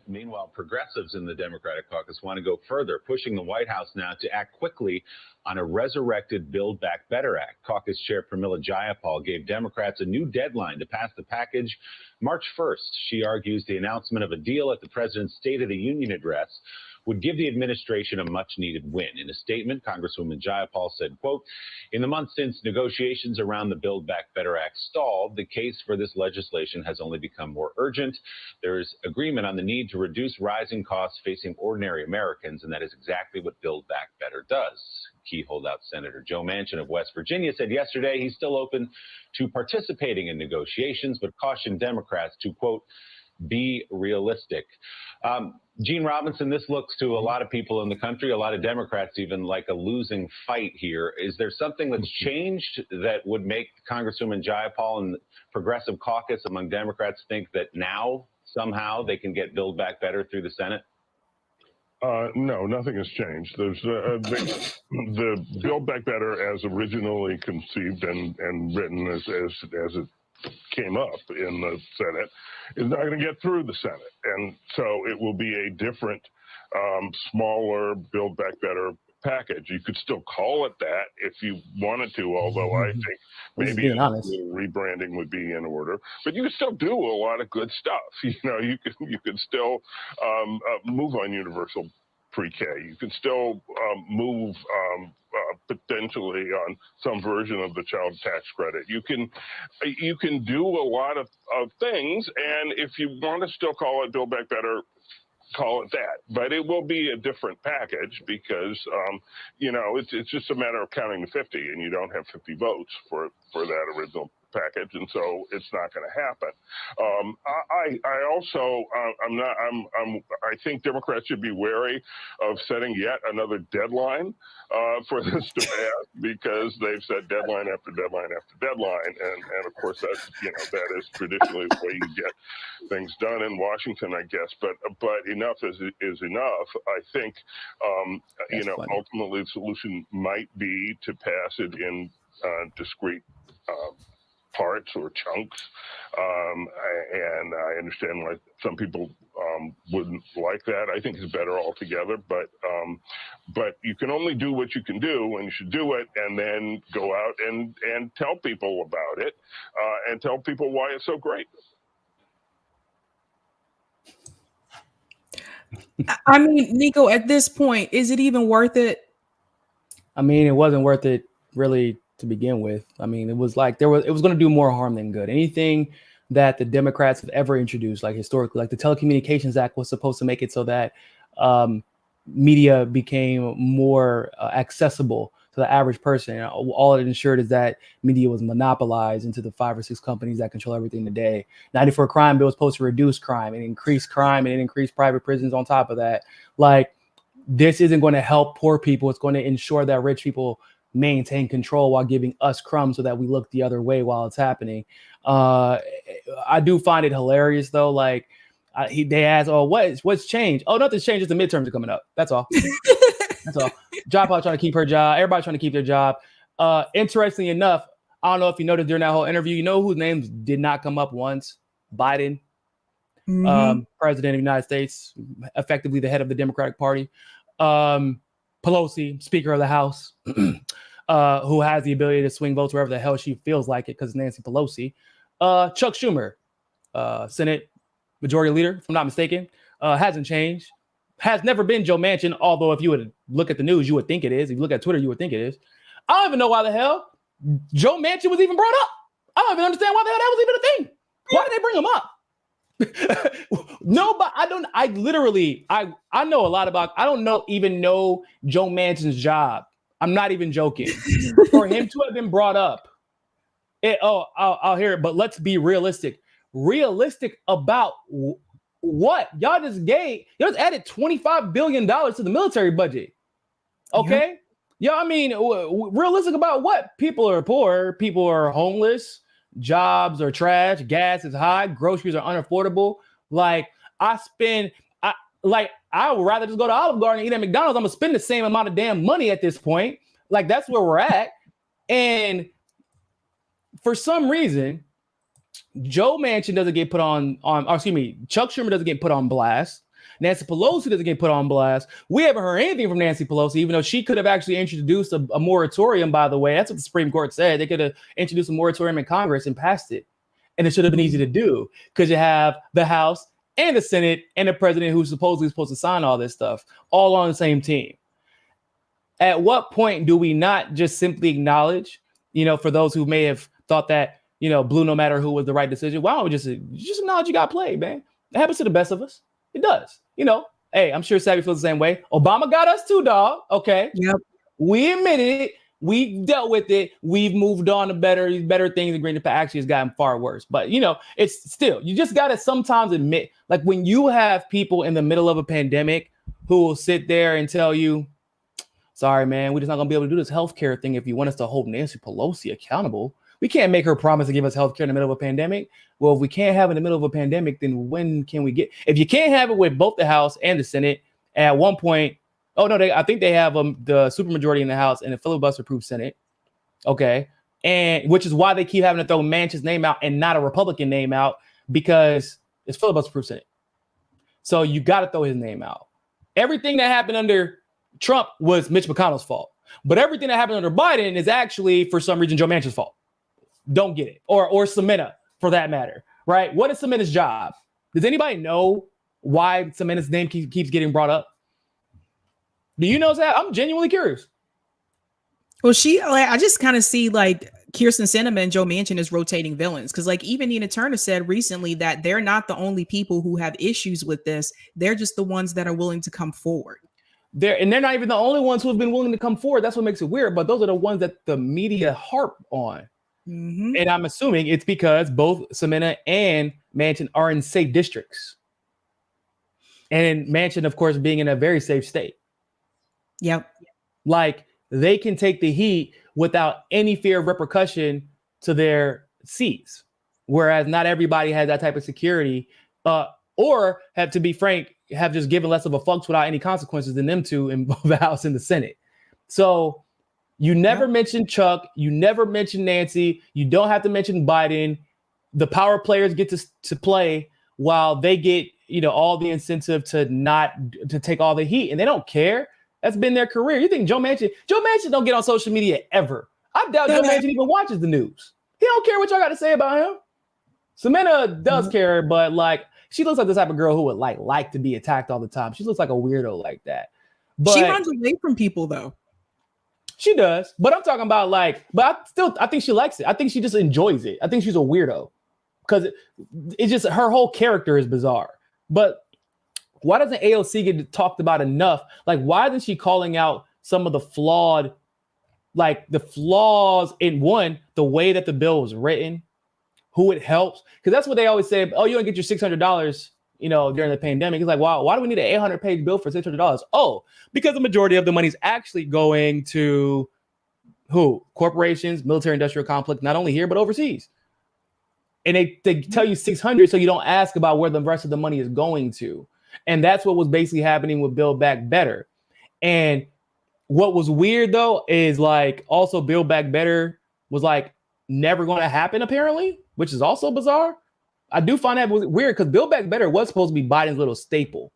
Meanwhile, progressives in the Democratic caucus want to go further, pushing the White House now to act quickly on a resurrected Build Back Better Act. Caucus Chair Pramila Jayapal gave Democrats a new deadline to pass the package March 1st. She argues the announcement of a deal at the president's State of the Union address would give the administration a much-needed win. In a statement, Congresswoman Jayapal said, quote, in the months since negotiations around the Build Back Better Act stalled, the case for this legislation has only become more urgent. There is agreement on the need to reduce rising costs facing ordinary Americans, and that is exactly what Build Back Better does. Key holdout Senator Joe Manchin of West Virginia said yesterday he's still open to participating in negotiations, but cautioned Democrats to, quote, be realistic. Gene Robinson, this looks to a lot of people in the country, a lot of Democrats even, like a losing fight here. Is there something that's changed that would make Congresswoman Jayapal and the Progressive Caucus among Democrats think that now somehow they can get Build Back Better through the Senate? No, nothing has changed. There's the Build Back Better, as originally conceived and written as it came up in the Senate, is not going to get through the Senate, and so it will be a different, smaller Build Back Better package. You could still call it that if you wanted to, although I think maybe a rebranding would be in order. But you could still do a lot of good stuff. You know, you could still move on universal pre-K. You can still move potentially on some version of the child tax credit. You can do a lot of things, and if you want to still call it Build Back Better, call it that. But it will be a different package because you know, it's just a matter of counting to 50, and you don't have 50 votes for that original package, and so it's not going to happen. I think Democrats should be wary of setting yet another deadline for this to pass, because they've set deadline after deadline after deadline, and of course that is traditionally the way you get things done in Washington, I guess. But enough is enough. I think ultimately the solution might be to pass it in discrete parts or chunks, and I understand why some people wouldn't like that. I think it's better altogether, but you can only do what you can do, and you should do it, and then go out and tell people about it, and tell people why it's so great. I mean, Nico, at this point, is it even worth it? I mean, it wasn't worth it really to begin with. I mean, it was like it was going to do more harm than good. Anything that the Democrats have ever introduced, like historically, like the Telecommunications Act was supposed to make it so that media became more accessible to the average person. All it ensured is that media was monopolized into the 5 or 6 companies that control everything today. 94 crime bill was supposed to reduce crime and increase crime and increase private prisons on top of that. Like, this isn't going to help poor people. It's going to ensure that rich people maintain control while giving us crumbs so that we look the other way while it's happening. I do find it hilarious though. Like they ask, "Oh, what's changed?" "Oh, nothing's changed. Just the midterms are coming up. That's all." That's all. Jayapal trying to keep her job. Everybody trying to keep their job. Interestingly enough, I don't know if you noticed during that whole interview, you know whose names did not come up once? Biden, President of the United States, effectively the head of the Democratic Party. Pelosi, Speaker of the House, who has the ability to swing votes wherever the hell she feels like it because it's Nancy Pelosi. Chuck Schumer, Senate Majority Leader, if I'm not mistaken, hasn't changed. Has never been Joe Manchin, although if you would look at the news, you would think it is. If you look at Twitter, you would think it is. I don't even know why the hell Joe Manchin was even brought up. I don't even understand why the hell that was even a thing. Why did they bring him up? No, but I know a lot about, I don't even know Joe Manchin's job. I'm not even joking. For him to have been brought up, I'll hear it, but let's be realistic. Realistic about what? Y'all just added $25 billion to the military budget. Okay? Yeah, I mean, realistic about what? People are poor, people are homeless, jobs are trash, gas is high, groceries are unaffordable. Like I would rather just go to Olive Garden and eat at McDonald's. I'm gonna spend the same amount of damn money at this point. Like that's where we're at. And for some reason, Joe Manchin doesn't get put on Chuck Schumer doesn't get put on blast. Nancy Pelosi doesn't get put on blast. We haven't heard anything from Nancy Pelosi, even though she could have actually introduced a moratorium, by the way. That's what the Supreme Court said. They could have introduced a moratorium in Congress and passed it. And it should have been easy to do because you have the House and the Senate and the president who's supposedly supposed to sign all this stuff all on the same team. At what point do we not just simply acknowledge, for those who may have thought that, blue no matter who was the right decision, why don't we just acknowledge you got played, man? It happens to the best of us. It does. Hey, I'm sure Sabby feels the same way. Obama got us too, dog. Okay. Yep. We admitted it. We dealt with it. We've moved on to better things, and Green actually has gotten far worse. But it's still, you just gotta sometimes admit, like when you have people in the middle of a pandemic who will sit there and tell you, sorry, man, we're just not gonna be able to do this healthcare thing if you want us to hold Nancy Pelosi accountable. We can't make her promise to give us healthcare in the middle of a pandemic. Well, if we can't have it in the middle of a pandemic, then when can we if you can't have it with both the House and the Senate at one point? Oh no, I think they have the supermajority in the House and a filibuster-proof Senate. Okay, and which is why they keep having to throw Manchin's name out and not a Republican name out because it's filibuster-proof Senate. So you got to throw his name out. Everything that happened under Trump was Mitch McConnell's fault, but everything that happened under Biden is actually for some reason Joe Manchin's fault. Don't get it, or Semena for that matter, right? What is Semena's job? Does anybody know why Semena's name keeps getting brought up? Do you know that? I'm genuinely curious. Well, I just kind of see like Kirsten Sinema and Joe Manchin as rotating villains. Because like even Nina Turner said recently that they're not the only people who have issues with this. They're just the ones that are willing to come forward. They're not even the only ones who have been willing to come forward. That's what makes it weird. But those are the ones that the media harp on. Mm-hmm. And I'm assuming it's because both Semena and Manchin are in safe districts. And Manchin, of course, being in a very safe state. Yep. Like they can take the heat without any fear of repercussion to their seats. Whereas not everybody has that type of security or have, to be frank, have just given less of a fucks without any consequences than them two in both the House and the Senate. So you never mention Chuck. You never mention Nancy. You don't have to mention Biden. The power players get to play while they get, all the incentive to take all the heat, and they don't care. That's been their career. You think Joe Manchin don't get on social media ever. I doubt Joe Manchin even watches the news. He don't care what y'all got to say about him. Semena does care, but like she looks like the type of girl who would like to be attacked all the time. She looks like a weirdo like that. But she runs away from people though. She does, but I'm talking about I think she likes it. I think she just enjoys it. I think she's a weirdo because it's just her whole character is bizarre. But why doesn't AOC get talked about enough? Like, why isn't she calling out some of the flaws in the way that the bill was written, who it helps? Because that's what they always say. Oh, you don't get your $600, during the pandemic. It's like, wow, why do we need an 800-page bill for $600? Oh, because the majority of the money is actually going to who? Corporations, military industrial complex, not only here, but overseas. And they tell you 600 so you don't ask about where the rest of the money is going to. And that's what was basically happening with Build Back Better. And what was weird, though, is like also Build Back Better was like never going to happen, apparently, which is also bizarre. I do find that weird because Build Back Better was supposed to be Biden's little staple.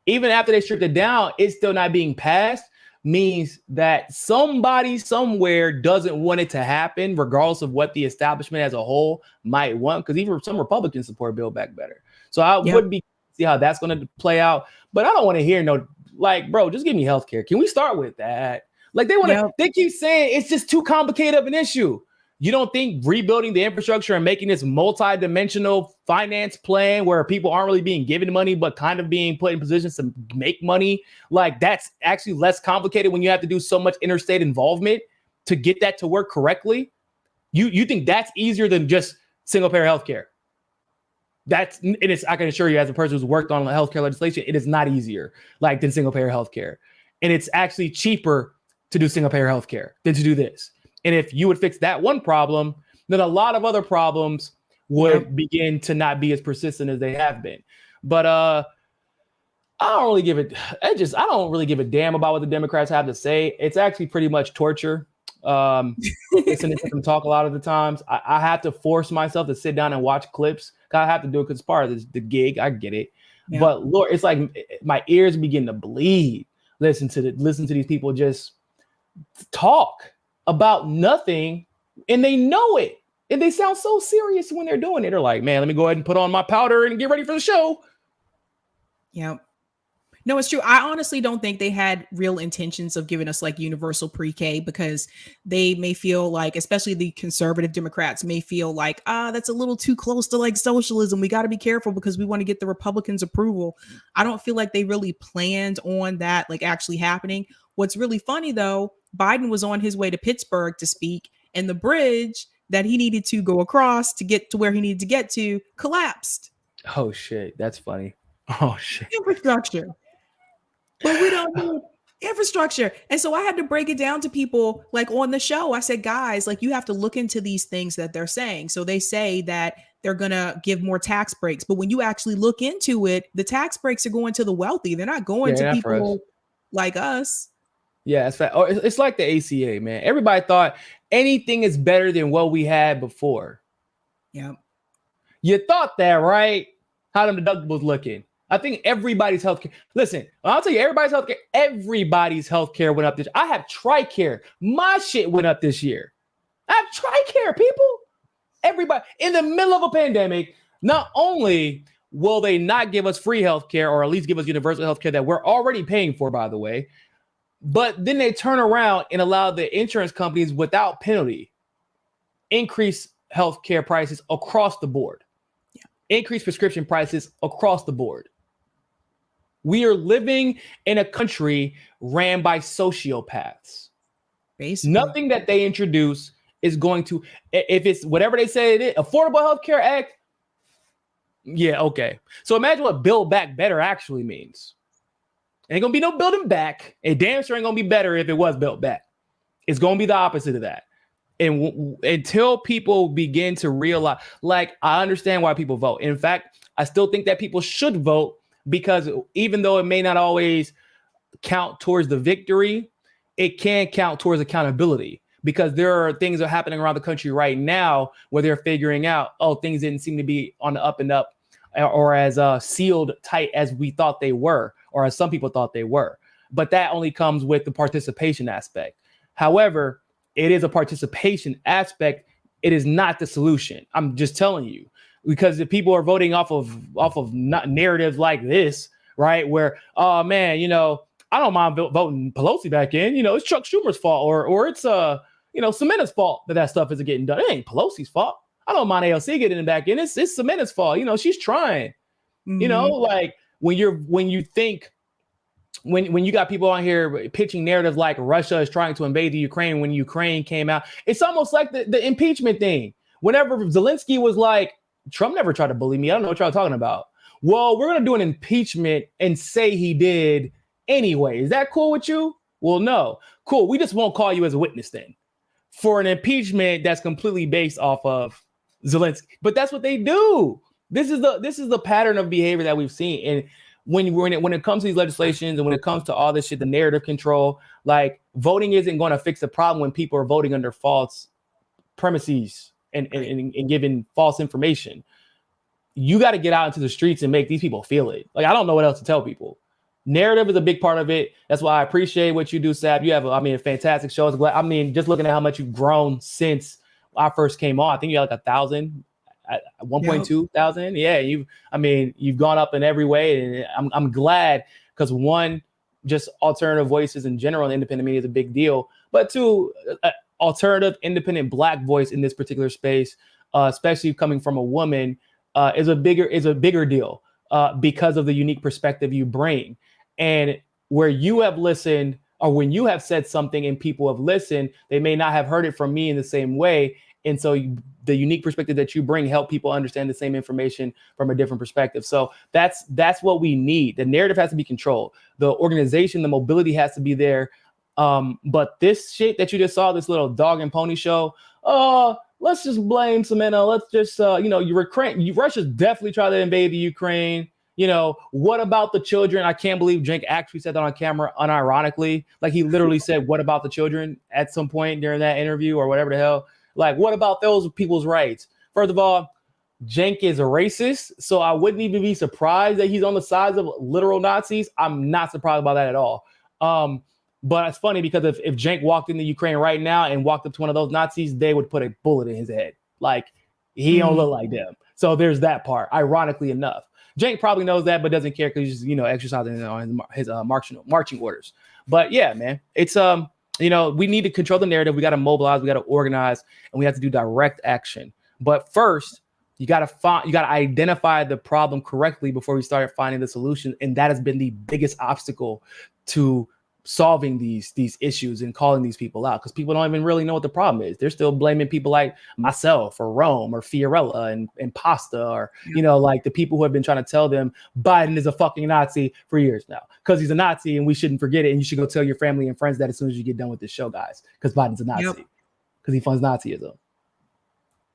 Even after they stripped it down, it's still not being passed, means that somebody somewhere doesn't want it to happen, regardless of what the establishment as a whole might want, because even some Republicans support Build Back Better. So I would be see how that's going to play out. But I don't want to hear bro, just give me healthcare. Can we start with that? Like they keep saying it's just too complicated of an issue. You don't think rebuilding the infrastructure and making this multi-dimensional finance plan where people aren't really being given money, but kind of being put in positions to make money, like that's actually less complicated when you have to do so much interstate involvement to get that to work correctly? You think that's easier than just single-payer healthcare? I can assure you, as a person who's worked on healthcare legislation, it is not easier than single-payer healthcare. And it's actually cheaper to do single-payer healthcare than to do this. And if you would fix that one problem, then a lot of other problems would begin to not be as persistent as they have been. But I don't really give it. I don't really give a damn about what the Democrats have to say. It's actually pretty much torture. Listening to them talk a lot of the times. I have to force myself to sit down and watch clips. I have to do it because it's part of the gig. I get it. Yeah. But Lord, it's like my ears begin to bleed. Listen to these people just talk about nothing, and they know it. And they sound so serious when they're doing it. They're like, man, let me go ahead and put on my powder and get ready for the show. Yeah. No, it's true. I honestly don't think they had real intentions of giving us like universal pre-K, because they may feel like, especially the conservative Democrats may feel like, that's a little too close to like socialism. We got to be careful because we want to get the Republicans' approval. I don't feel like they really planned on that like actually happening. What's really funny though, Biden was on his way to Pittsburgh to speak, and the bridge that he needed to go across to get to where he needed to get to collapsed. Oh shit, that's funny. Oh shit. Infrastructure. But we don't need infrastructure. And so I had to break it down to people like on the show. I said, guys, like you have to look into these things that they're saying. So they say that they're going to give more tax breaks. But when you actually look into it, the tax breaks are going to the wealthy. They're not going to people like us. Yeah, it's fact. Oh, it's like the ACA, man. Everybody thought anything is better than what we had before. Yeah. You thought that, right? How them deductibles looking? I think everybody's healthcare. Listen, I'll tell you, everybody's healthcare went up this year. I have TRICARE. My shit went up this year. I have TRICARE, people. Everybody in the middle of a pandemic. Not only will they not give us free healthcare, or at least give us universal healthcare that we're already paying for, by the way, but then they turn around and allow the insurance companies without penalty increase healthcare prices across the board. Yeah. Increase prescription prices across the board. We are living in a country ran by sociopaths. Basically. Nothing that they introduce is going to, if it's whatever they say it is, Affordable Health Care Act. Yeah, okay. So imagine what Build Back Better actually means. Ain't gonna be no building back. And damn sure ain't gonna be better if it was built back. It's gonna be the opposite of that. And until people begin to realize, like, I understand why people vote. In fact, I still think that people should vote, because even though it may not always count towards the victory, it can count towards accountability, because there are things that are happening around the country right now where they're figuring out, oh, things didn't seem to be on the up and up, or as sealed tight as we thought they were, or as some people thought they were. But that only comes with the participation aspect. However, it is a participation aspect. It is not the solution. I'm just telling you. Because if people are voting off of narratives like this, right, where, oh man, I don't mind voting Pelosi back in, it's Chuck Schumer's fault, or it's Cemenda's fault that stuff isn't getting done. It ain't Pelosi's fault. I don't mind AOC getting it back in. It's Cemenda's fault. She's trying. Mm-hmm. Like when you got people on here pitching narratives like Russia is trying to invade the Ukraine when Ukraine came out, it's almost like the impeachment thing. Whenever Zelensky was like, Trump never tried to bully me. I don't know what y'all talking about. Well, we're going to do an impeachment and say he did anyway. Is that cool with you? Well, no. Cool. We just won't call you as a witness then for an impeachment that's completely based off of Zelensky. But that's what they do. This is the pattern of behavior that we've seen. And when it comes to these legislations and when it comes to all this shit, the narrative control, like voting isn't going to fix the problem when people are voting under false premises and giving false information. You got to get out into the streets and make these people feel it. Like, I don't know what else to tell people. Narrative is a big part of it. That's why I appreciate what you do, Sab. You have, a fantastic show. Just looking at how much you've grown since I first came on. I think you had like 1,000, 1.2 thousand. Yeah, you've gone up in every way, and I'm glad, because one, just alternative voices in general in independent media is a big deal, but two, alternative independent Black voice in this particular space, especially coming from a woman, is a bigger deal because of the unique perspective you bring. And where you have listened, or when you have said something and people have listened, they may not have heard it from me in the same way. And so the unique perspective that you bring help people understand the same information from a different perspective. So that's what we need. The narrative has to be controlled. The organization, the mobility has to be there. But this shit that you just saw, this little dog and pony show, let's just blame some, let's just, Russia's definitely tried to invade the Ukraine. What about the children? I can't believe Cenk actually said that on camera, unironically. Like, he literally said, what about the children at some point during that interview or whatever the hell? Like, what about those people's rights? First of all, Cenk is a racist, so I wouldn't even be surprised that he's on the sides of literal Nazis. I'm not surprised about that at all. But it's funny because if Cenk walked into Ukraine right now and walked up to one of those Nazis, they would put a bullet in his head. Like, he don't look like them. So there's that part, ironically enough. Cenk probably knows that, but doesn't care because he's just, exercising on his marching orders. But yeah, man, it's we need to control the narrative. We got to mobilize, we got to organize, and we have to do direct action. But first, you got to identify the problem correctly before we start finding the solution, and that has been the biggest obstacle to solving these issues and calling these people out, because people don't even really know what the problem is. They're still blaming people like myself or Rome or Fiorella and Pasta or like the people who have been trying to tell them Biden is a fucking Nazi for years now, because he's a Nazi and we shouldn't forget it, and you should go tell your family and friends that as soon as you get done with this show, guys, because Biden's a Nazi, because he funds Nazism.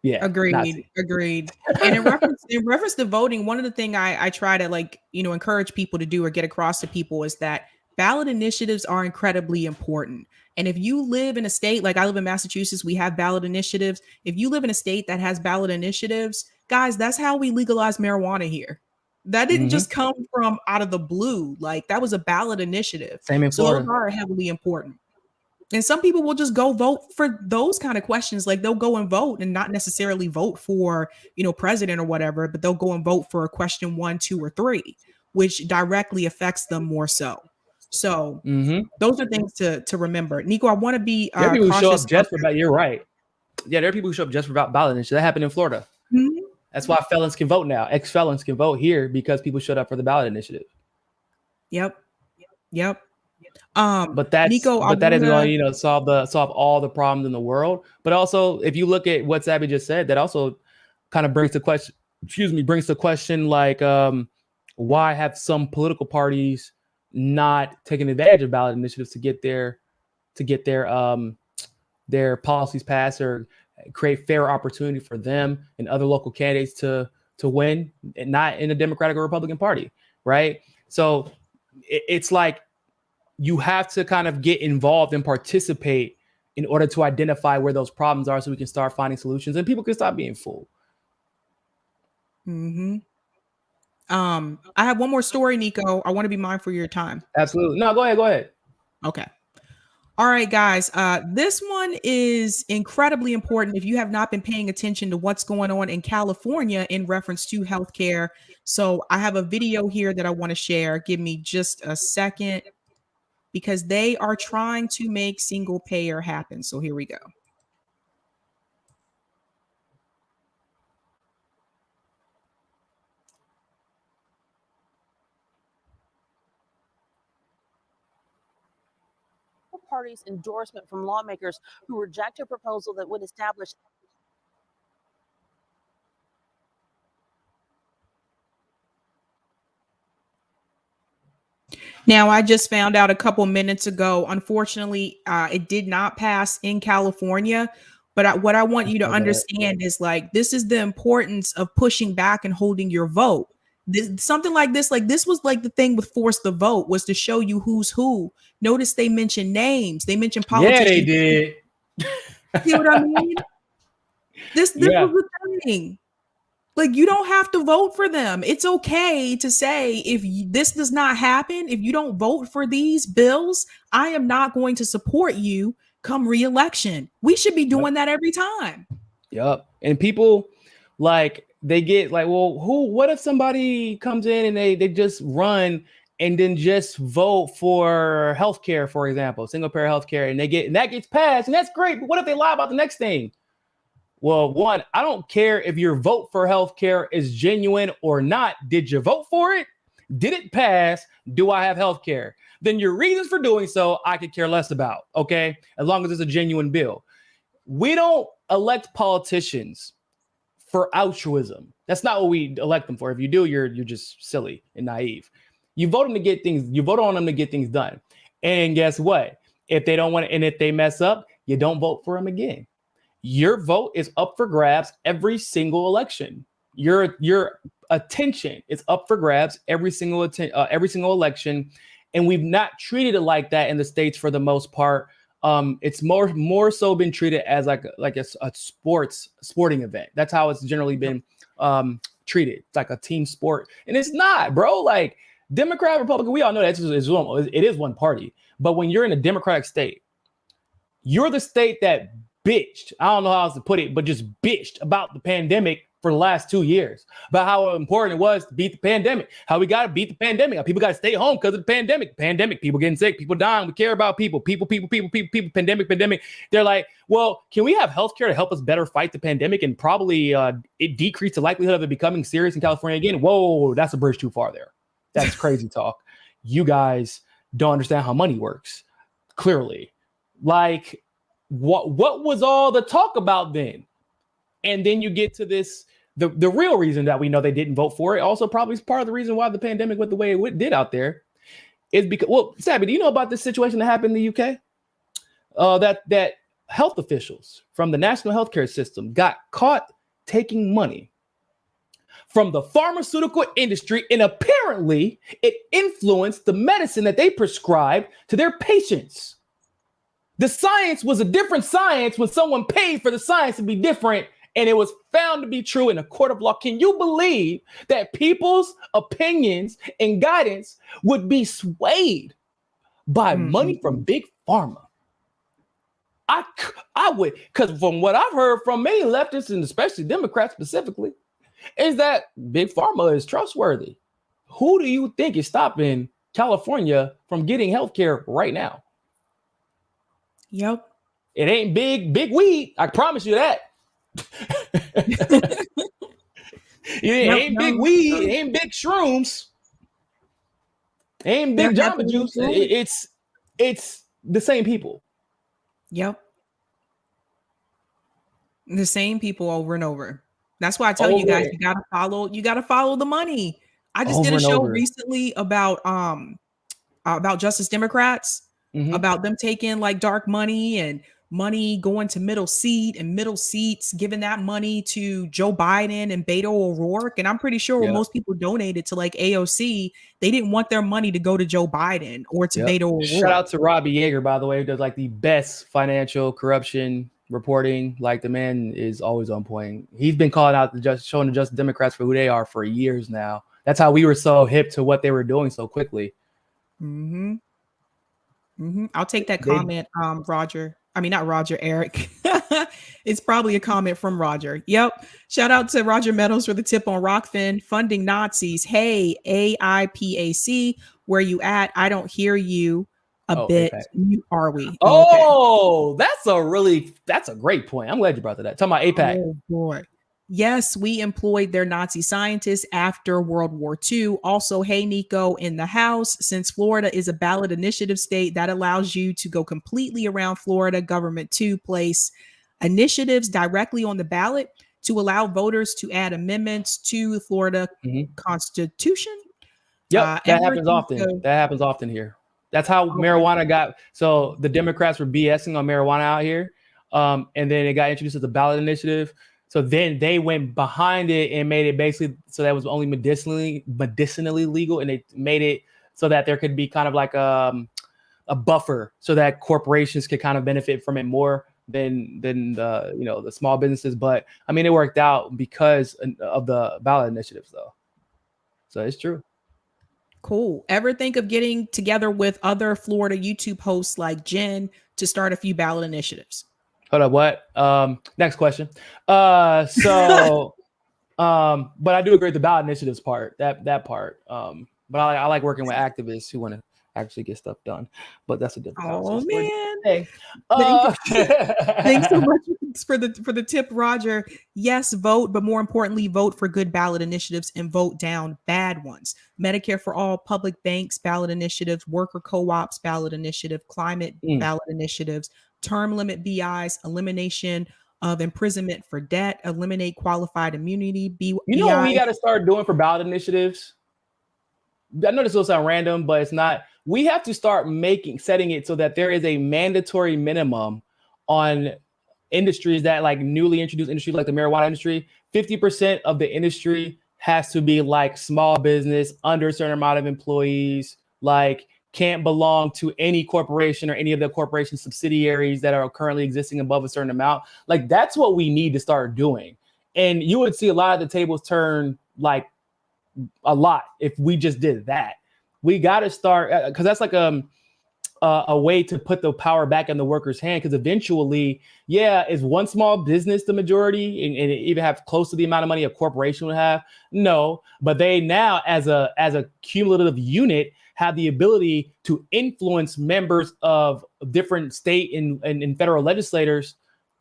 Yeah, agreed. Nazi. Agreed. And in reference to voting, one of the things I try to encourage people to do or get across to people is that ballot initiatives are incredibly important. And if you live in a state, like I live in Massachusetts, we have ballot initiatives. If you live in a state that has ballot initiatives, guys, that's how we legalize marijuana here. That didn't just come from out of the blue. Like, that was a ballot initiative. Same in Florida. So those are heavily important. And some people will just go vote for those kind of questions. Like, they'll go and vote and not necessarily vote for, president or whatever, but they'll go and vote for question 1, 2, or 3, which directly affects them more so. So those are things to remember. Nico, I want to be there are people who show up just for that. You're right. Yeah, there are people who show up just for ballot initiative. That happened in Florida. That's why felons can vote now. Ex-felons can vote here because people showed up for the ballot initiative. Yep. But that isn't going to solve all the problems in the world. But also, if you look at what Sabby just said, that also kind of brings the question, like, why have some political parties not taking advantage of ballot initiatives to get their policies passed or create fair opportunity for them and other local candidates to win, and not in the Democratic or Republican Party, right? So it's like you have to kind of get involved and participate in order to identify where those problems are, so we can start finding solutions and people can stop being fooled. I have one more story, Nico. I want to be mindful of your time. Absolutely. No, go ahead. Okay. All right, guys. This one is incredibly important if you have not been paying attention to what's going on in California in reference to healthcare. So I have a video here that I want to share. Give me just a second, because they are trying to make single payer happen. So here we go. Party's endorsement from lawmakers who reject a proposal that would establish. Now, I just found out a couple minutes ago, unfortunately, it did not pass in California. But what I want you to understand is, like, this is the importance of pushing back and holding your vote. Something like this was like the thing with Force the Vote, was to show you who's who. Notice they mentioned names. They mentioned politicians. Yeah, they did. See what I mean? This was the thing. Like, you don't have to vote for them. It's okay to say, if this does not happen, if you don't vote for these bills, I am not going to support you come re-election. We should be doing that every time. Yep. And people, like, they get like, well, what if somebody comes in and they just run and then just vote for healthcare, for example, single payer healthcare, and that gets passed, and that's great. But what if they lie about the next thing? Well, one, I don't care if your vote for healthcare is genuine or not. Did you vote for it? Did it pass? Do I have healthcare? Then your reasons for doing so, I could care less about. Okay, as long as it's a genuine bill. We don't elect politicians for altruism. That's not what we elect them for. If you do, you're just silly and naive. You vote on them to get things done. And guess what? If they don't want it, and if they mess up, you don't vote for them again. your vote is up for grabs every single election. Your attention is up for grabs every single election, and we've not treated it like that in the States for the most part. It's more so been treated as like a sporting event. That's how it's generally been treated. It's like a team sport, and it's not, bro. Like Democrat, Republican, we all know that it is one party. But when you're in a Democratic state, you're the state that bitched. I don't know how else to put it, but just bitched about the pandemic for the last 2 years, about how important it was to beat the pandemic, how we got to beat the pandemic, how people got to stay home because of the pandemic, people getting sick, people dying. We care about people, pandemic. They're like, well, can we have healthcare to help us better fight the pandemic and probably it decrease the likelihood of it becoming serious in California again? Whoa, that's a bridge too far there. That's crazy talk. You guys don't understand how money works. Clearly, like what was all the talk about then? And then you get to this, the real reason that we know they didn't vote for it, also probably is part of the reason why the pandemic went the way it did out there, is because, well, Sabby, do you know about this situation that happened in the UK? That health officials from the national healthcare system got caught taking money from the pharmaceutical industry, and apparently it influenced the medicine that they prescribed to their patients. The science was a different science when someone paid for the science to be different, and it was found to be true in a court of law. Can you believe that people's opinions and guidance would be swayed by money from big pharma? I would, because from what I've heard from many leftists, and especially Democrats specifically, is that big pharma is trustworthy. Who do you think is stopping California from getting healthcare right now? Yep. It ain't big weed. I promise you that. Ain't big weed. It ain't big shrooms. It ain't big Jamba Juice. It's the same people. Yep. The same people over and over. That's why I tell you guys, you gotta follow the money. I just did a show recently about Justice Democrats, about them taking like dark money and money going to middle seats, giving that money to Joe Biden and Beto O'Rourke. And I'm pretty sure when most people donated to like AOC, they didn't want their money to go to Joe Biden or to Beto O'Rourke. Shout out to Robbie Yeager, by the way, who does like the best financial corruption reporting. Like the man is always on point. He's been calling out showing the Justice Democrats for who they are for years now. That's how we were so hip to what they were doing so quickly. I'll take that comment, Roger. I mean, not Roger, Eric. It's probably a comment from Roger. Yep. Shout out to Roger Meadows for the tip on Rockfin funding Nazis. Hey, AIPAC, where you at? I don't hear you a bit. Are we? That's a great point. I'm glad you brought that. Talking about APAC. Oh boy. Yes, we employed their Nazi scientists after World War II. Also, hey, Nico in the house. Since Florida is a ballot initiative state, that allows you to go completely around Florida government to place initiatives directly on the ballot to allow voters to add amendments to the Florida Constitution. Yep, that happens often. That happens often here. That's how marijuana got. So the Democrats were BSing on marijuana out here, and then it got introduced as a ballot initiative. So then they went behind it and made it basically so that it was only medicinally legal, and they made it so that there could be kind of like a buffer so that corporations could kind of benefit from it more than the small businesses. But I mean, it worked out because of the ballot initiatives, though. So it's true. Cool. Ever think of getting together with other Florida YouTube hosts like Jen to start a few ballot initiatives? Hold up, what? Next question. But I do agree with the ballot initiatives part, that part. But I like working with activists who want to actually get stuff done. But that's a different conversation. Man. Thanks so much for the tip, Roger. Yes, vote, but more importantly, vote for good ballot initiatives and vote down bad ones. Medicare for all, public banks, ballot initiatives, worker co-ops, ballot initiative, climate ballot initiatives, term limit BIs, elimination of imprisonment for debt, eliminate qualified immunity. You know what we got to start doing for ballot initiatives? I know this will sound random, but it's not. We have to start setting it so that there is a mandatory minimum on industries that like newly introduced industries like the marijuana industry, 50% of the industry has to be like small business, under a certain amount of employees, like can't belong to any corporation or any of the corporation subsidiaries that are currently existing above a certain amount. Like that's what we need to start doing. And you would see a lot of the tables turn like a lot if we just did that. We got to start because that's like a way to put the power back in the worker's hand. Because eventually, yeah, is one small business the majority and even have close to the amount of money a corporation would have? No, but they now as a cumulative unit have the ability to influence members of different state and federal legislators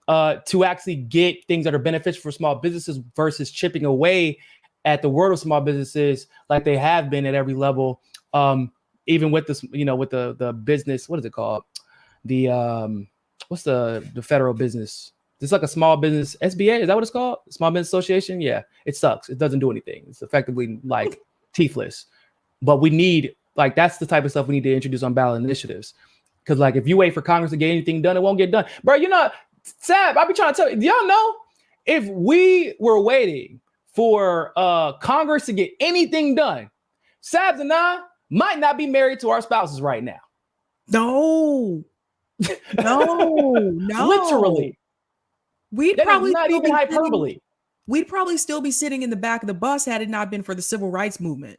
to actually get things that are beneficial for small businesses versus chipping away at the world of small businesses like they have been at every level. Even with this, with the business, what is it called? The what's the federal business? It's like a small business SBA. Is that what it's called? Small Business Association. Yeah, it sucks. It doesn't do anything. It's effectively like teethless. But we need that's the type of stuff we need to introduce on ballot initiatives. Because like if you wait for Congress to get anything done, it won't get done, bro. Sab, I'll be trying to tell you. Do y'all know if we were waiting for Congress to get anything done, Sabs and I might not be married to our spouses right now. No. Literally. We'd that probably not even hyperbole. We'd probably still be sitting in the back of the bus had it not been for the civil rights movement.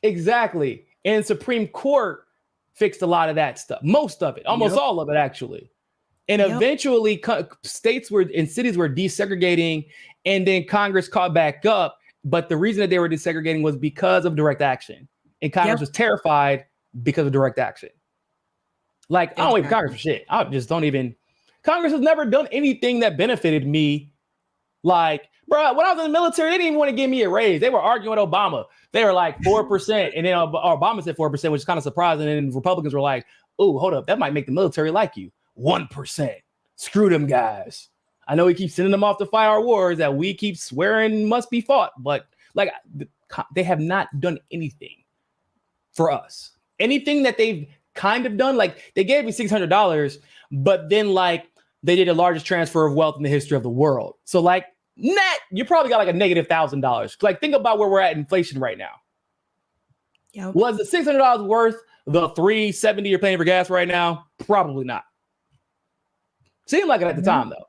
Exactly. And Supreme Court fixed a lot of that stuff. Most of it, almost all of it, actually. And eventually states and cities were desegregating, and then Congress caught back up. But the reason that they were desegregating was because of direct action. And Congress was terrified because of direct action. Like, I don't wait for Congress for shit. I just don't even. Congress has never done anything that benefited me. Like, bro, when I was in the military, they didn't even want to give me a raise. They were arguing with Obama. They were like 4%. And then Obama said 4%, which is kind of surprising. And then Republicans were like, oh, hold up. That might make the military like you. 1%. Screw them guys. I know we keep sending them off to fight our wars that we keep swearing must be fought. But like, they have not done anything for us. Anything that they've kind of done, like they gave me $600, but then like they did the largest transfer of wealth in the history of the world. So like net, you probably got like a negative $1,000. Like think about where we're at in inflation right now. Yep. Was the $600 worth the $370 you're paying for gas right now? Probably not. Seemed like it at the time though.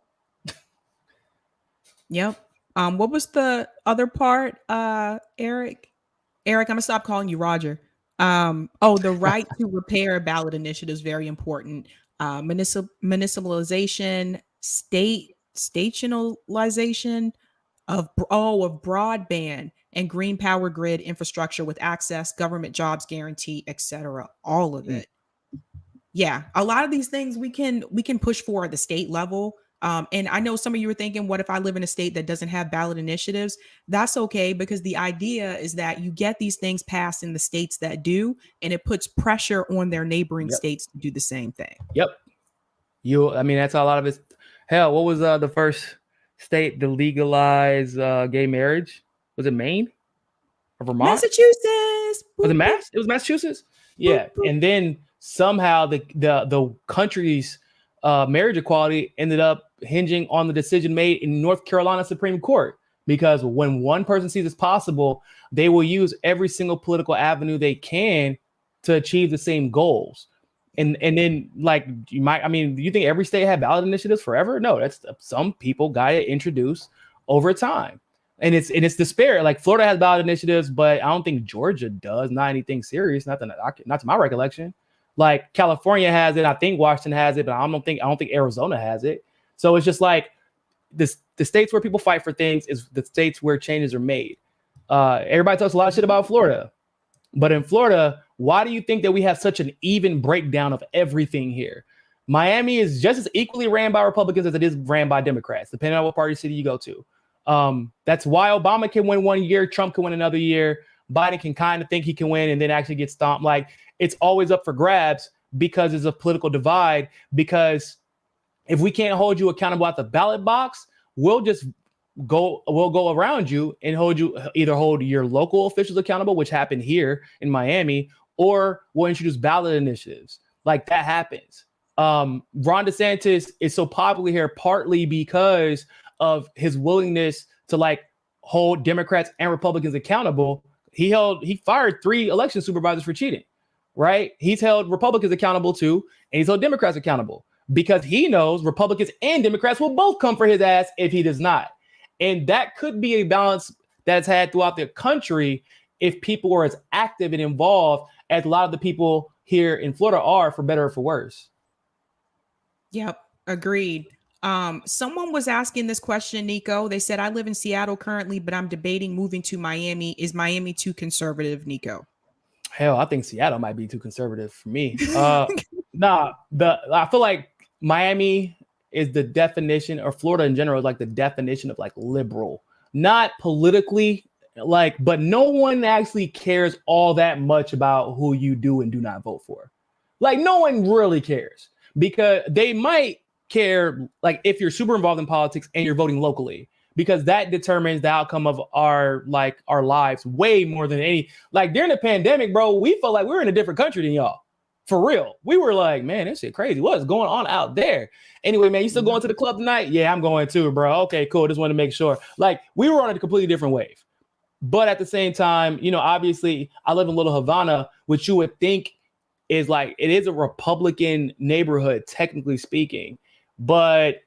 Yep. What was the other part, Eric? Eric, I'm gonna stop calling you Roger. The right to repair ballot initiative is very important. Municipalization, stationalization of broadband and green power grid infrastructure with access, government jobs guarantee, etc. All of it. Yeah, a lot of these things we can push for at the state level. And I know some of you are thinking, what if I live in a state that doesn't have ballot initiatives? That's okay, because the idea is that you get these things passed in the states that do, and it puts pressure on their neighboring states to do the same thing. Yep. That's a lot of it. Hell, what was the first state to legalize gay marriage? Was it Maine or Vermont? Massachusetts. Was it Mass? It was Massachusetts. Yeah. And then somehow the country's marriage equality ended up hinging on the decision made in North Carolina Supreme Court, because when one person sees it's possible, they will use every single political avenue they can to achieve the same goals. And then like do you think every state had ballot initiatives forever? No, that's some people got it introduced over time. And it's disparate. Like Florida has ballot initiatives, but I don't think Georgia does. Not anything serious. Not to my recollection. Like California has it. I think Washington has it, but I don't think Arizona has it. So it's just like the states where people fight for things is the states where changes are made. Everybody talks a lot of shit about Florida, but in Florida, why do you think that we have such an even breakdown of everything here? Miami is just as equally ran by Republicans as it is ran by Democrats, depending on what party city you go to. That's why Obama can win one year, Trump can win another year, Biden can kind of think he can win and then actually get stomped. Like it's always up for grabs because there's a political divide. Because if we can't hold you accountable at the ballot box, we'll go around you and hold your local officials accountable, which happened here in Miami, or we'll introduce ballot initiatives. Like that happens. Ron DeSantis is so popular here partly because of his willingness to like hold Democrats and Republicans accountable. He fired 3 election supervisors for cheating, right? He's held Republicans accountable too, and he's held Democrats accountable because he knows Republicans and Democrats will both come for his ass if he does not. And that could be a balance that's had throughout the country if people are as active and involved as a lot of the people here in Florida are, for better or for worse. Yep, agreed. Someone was asking this question, Nico. They said, I live in Seattle currently, but I'm debating moving to Miami. Is Miami too conservative, Nico? Hell, I think Seattle might be too conservative for me. I feel like Miami is the definition, or Florida in general is like the definition of like liberal, not politically, like, but no one actually cares all that much about who you do and do not vote for. Like, no one really cares, because they might care like if you're super involved in politics and you're voting locally, because that determines the outcome of our lives way more than any. Like during the pandemic, bro, we felt like we were in a different country than y'all. For real. We were like, man, this shit crazy. What's going on out there? Anyway, man, you still going to the club tonight? Yeah, I'm going too, bro. Okay, cool. Just want to make sure. Like, we were on a completely different wave. But at the same time, you know, obviously I live in Little Havana, which you would think is like, it is a Republican neighborhood, technically speaking, but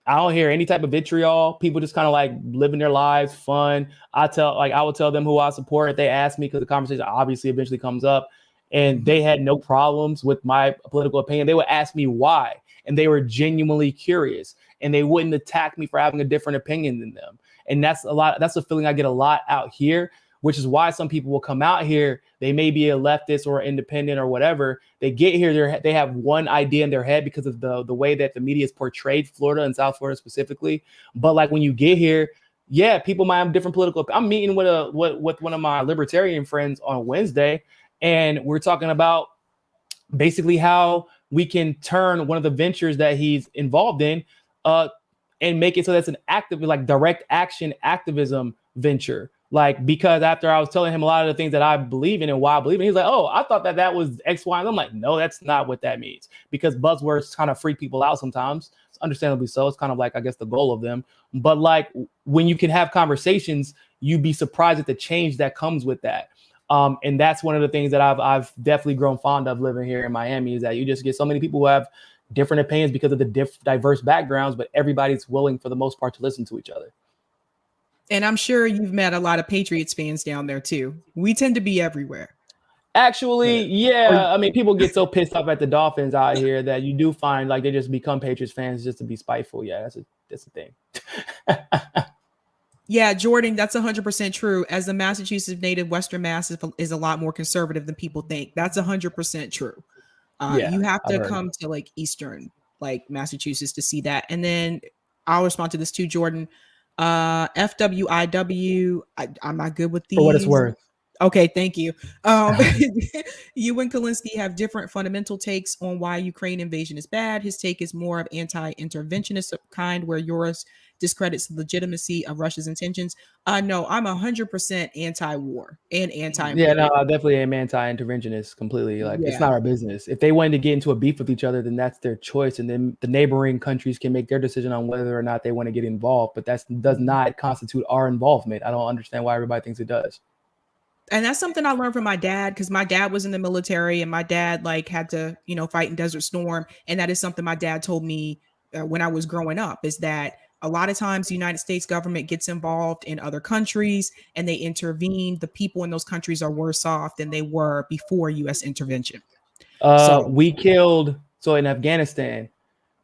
I don't hear any type of vitriol. People just kind of like living their lives, fun. I would tell them who I support if they ask me, because the conversation obviously eventually comes up, and they had no problems with my political opinion. They would ask me why, and they were genuinely curious, and they wouldn't attack me for having a different opinion than them. And that's a feeling I get a lot out here, which is why some people will come out here. They may be a leftist or independent or whatever. They get here, they have one idea in their head because of the way that the media has portrayed Florida and South Florida specifically. But like when you get here, yeah, people might have different political. I'm meeting with one of my libertarian friends on Wednesday, and we're talking about basically how we can turn one of the ventures that he's involved in and make it so that's an active, like direct action activism venture. Like, because after I was telling him a lot of the things that I believe in and why I believe in, he's like, oh, I thought that was X, Y. And I'm like, no, that's not what that means, because buzzwords kind of freak people out sometimes. It's understandably so. It's kind of like, I guess, the goal of them. But like when you can have conversations, you'd be surprised at the change that comes with that. And that's one of the things that I've definitely grown fond of living here in Miami, is that you just get so many people who have different opinions because of the diverse backgrounds, but everybody's willing for the most part to listen to each other. And I'm sure you've met a lot of Patriots fans down there too. We tend to be everywhere. Actually, yeah. I mean, people get so pissed off at the Dolphins out here that you do find like they just become Patriots fans just to be spiteful. Yeah, that's a thing. Yeah, Jordan, that's 100% true. As the Massachusetts native, Western Mass is a lot more conservative than people think. That's 100% true. You have to come to like Eastern, like Massachusetts, to see that. And then I'll respond to this too, Jordan. FWIW, I'm not good with these. For what it's worth. Okay, thank you. You and Kalinsky have different fundamental takes on why Ukraine invasion is bad. His take is more of anti-interventionist kind, where yours discredits the legitimacy of Russia's intentions. No, I'm 100% anti-war and anti. Yeah, no, I definitely am anti-interventionist completely. Like, it's not our business. If they wanted to get into a beef with each other, then that's their choice, and then the neighboring countries can make their decision on whether or not they want to get involved. But that does not constitute our involvement. I don't understand why everybody thinks it does. And that's something I learned from my dad, because my dad was in the military, and my dad like had to, fight in Desert Storm. And that is something my dad told me when I was growing up, is that a lot of times the United States government gets involved in other countries and they intervene. The people in those countries are worse off than they were before U.S. intervention. We killed, in Afghanistan,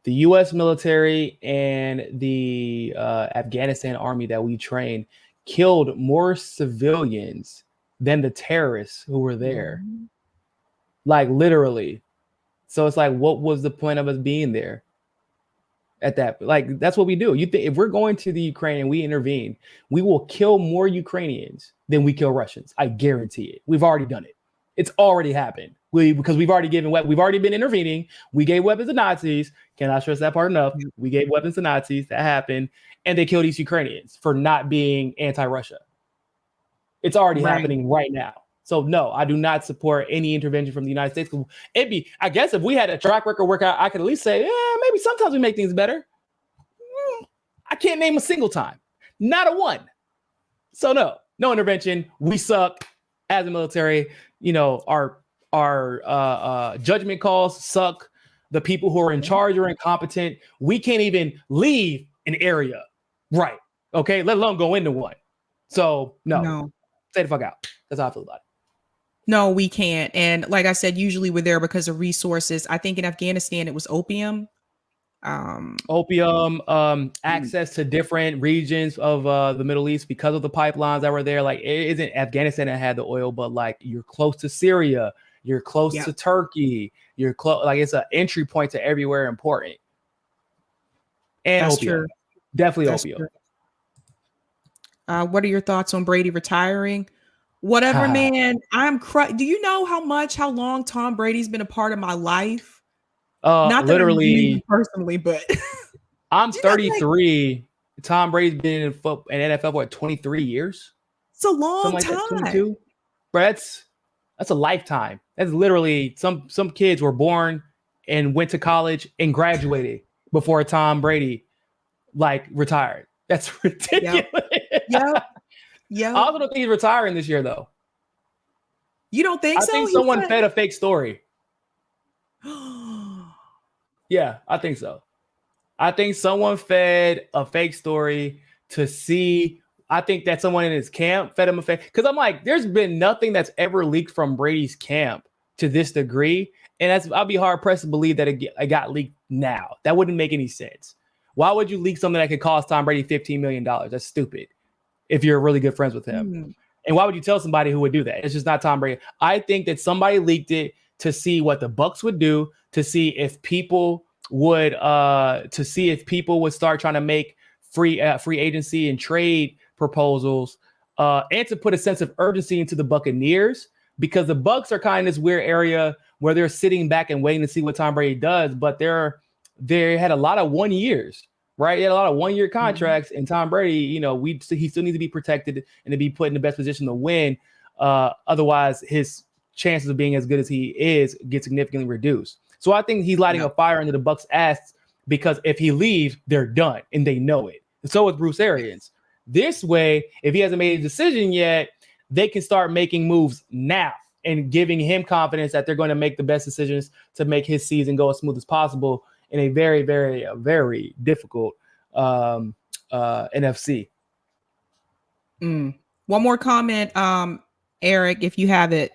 the U.S. military and the Afghanistan army that we trained killed more civilians than the terrorists who were there. Mm-hmm. Like, literally. So it's like, what was the point of us being there at that? Like, that's what we do. You think if we're going to the Ukraine and we intervene, we will kill more Ukrainians than we kill Russians. I guarantee it. We've already done it. It's already happened. Because we've already been intervening. We gave weapons to Nazis. Cannot stress that part enough. We gave weapons to Nazis. That happened. And they killed these Ukrainians for not being anti-Russia. It's already happening right now. So no, I do not support any intervention from the United States. It'd be, I guess, if we had a track record workout, I could at least say, yeah, maybe sometimes we make things better. I can't name a single time, not a one. So no intervention. We suck as a military. Our judgment calls suck. The people who are in charge are incompetent. We can't even leave an area, right? Okay, let alone go into one. So no. Stay the fuck out. That's how I feel about it. No, we can't. And like I said, usually we're there because of resources. I think in Afghanistan it was opium. Access to different regions of the Middle East because of the pipelines that were there. Like, it isn't Afghanistan that had the oil, but like you're close to Syria, you're close to Turkey, you're close. Like, it's an entry point to everywhere important. And that's opium. true. Definitely That's opium. True. What are your thoughts on Brady retiring? Whatever, man. Do you know how long Tom Brady's been a part of my life? Not Literally personally, but I'm 33. Tom Brady's been in NFL for what, 23 years? It's a long like time. 22. Bro, that's a lifetime. That's literally some kids were born and went to college and graduated before Tom Brady like retired. That's ridiculous. Yeah. I also don't think he's retiring this year though. You don't think so? I think someone fed a fake story. Yeah, I think so. I think someone fed a fake story to see. I think that someone in his camp fed him a fake. Because I'm like, there's been nothing that's ever leaked from Brady's camp to this degree. And I'll be hard pressed to believe that it got leaked now. That wouldn't make any sense. Why would you leak something that could cost Tom Brady $15 million? That's stupid if you're really good friends with him. And why would you tell somebody who would do that? It's just not Tom Brady. I think that somebody leaked it to see what the Bucs would do, to see if people would start trying to make free agency and trade proposals, and to put a sense of urgency into the Buccaneers, because the Bucs are kind of this weird area where they're sitting back and waiting to see what Tom Brady does, but they had a lot of 1 years, right? They had a lot of 1 year contracts, and Tom Brady, he still needs to be protected and to be put in the best position to win. Otherwise, his chances of being as good as he is get significantly reduced. So I think he's lighting a fire under the Bucs' ass, because if he leaves, they're done and they know it. And so is Bruce Arians. This way, if he hasn't made a decision yet, they can start making moves now and giving him confidence that they're going to make the best decisions to make his season go as smooth as possible in a very, very, very difficult NFC. One more comment, Eric, if you have it.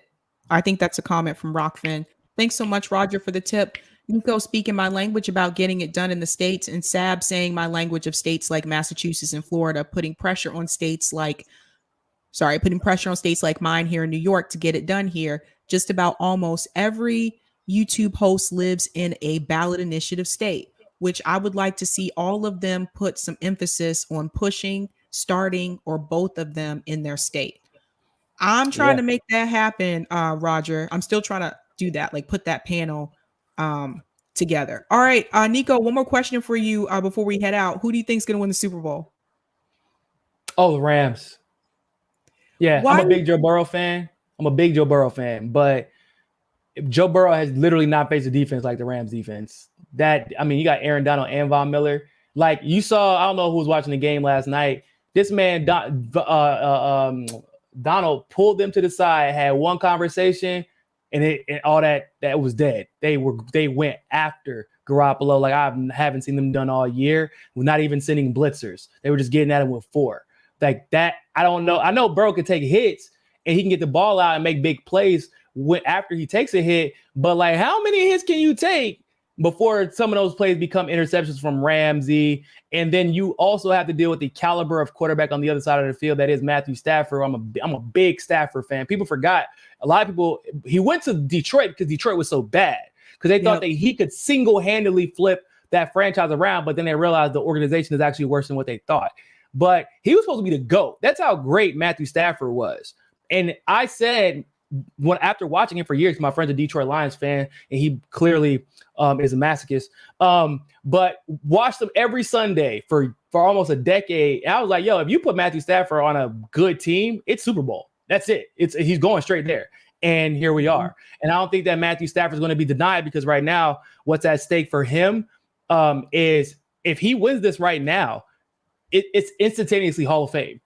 I think that's a comment from Rockfin. Thanks so much, Roger, for the tip. Nico speaking my language about getting it done in the States, and Sabs saying my language of states like Massachusetts and Florida, putting pressure on states like mine here in New York to get it done here. Just about almost every YouTube host lives in a ballot initiative state, which I would like to see all of them put some emphasis on pushing, starting, or both of them in their state. I'm trying to make that happen, Roger. I'm still trying to do that, like put that panel together. All right, Nico, one more question for you before we head out. Who do you think is going to win the Super Bowl? Oh, the Rams. Yeah, Why? I'm a big Joe Burrow fan. But Joe Burrow has literally not faced a defense like the Rams defense. You got Aaron Donald and Von Miller. Like you saw, I don't know who was watching the game last night. This man, Donald pulled them to the side, had one conversation, and all that was dead. They went after Garoppolo like I haven't seen them done all year. We're not even sending blitzers. They were just getting at him with 4. Like that, I don't know. I know Burrow can take hits and he can get the ball out and make big plays after he takes a hit. But like, how many hits can you take before some of those plays become interceptions from Ramsey? And then you also have to deal with the caliber of quarterback on the other side of the field that is Matthew Stafford. I'm a big Stafford fan. People forgot. A lot of people, he went to Detroit because Detroit was so bad, because they thought that he could single-handedly flip that franchise around, but then they realized the organization is actually worse than what they thought. But he was supposed to be the GOAT. That's how great Matthew Stafford was. And I said, after watching him for years, my friend's a Detroit Lions fan, and he clearly is a masochist, but watched him every Sunday for almost a decade. And I was like, yo, if you put Matthew Stafford on a good team, it's Super Bowl. That's it. He's going straight there. And here we are. And I don't think that Matthew Stafford is going to be denied, because right now, what's at stake for him is if he wins this right now, it's instantaneously Hall of Fame.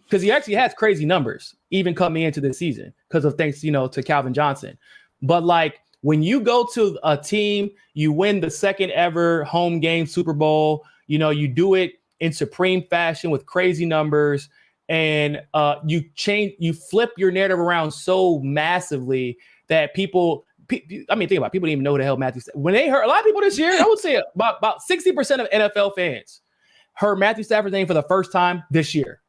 Because he actually has crazy numbers, even coming into this season, because of thanks, to Calvin Johnson. But like when you go to a team, you win the second ever home game Super Bowl, you do it in supreme fashion with crazy numbers. And you flip your narrative around so massively that think about it, people didn't even know who the hell Matthew Stafford. When they heard, a lot of people this year, I would say about 60% of NFL fans heard Matthew Stafford's name for the first time this year.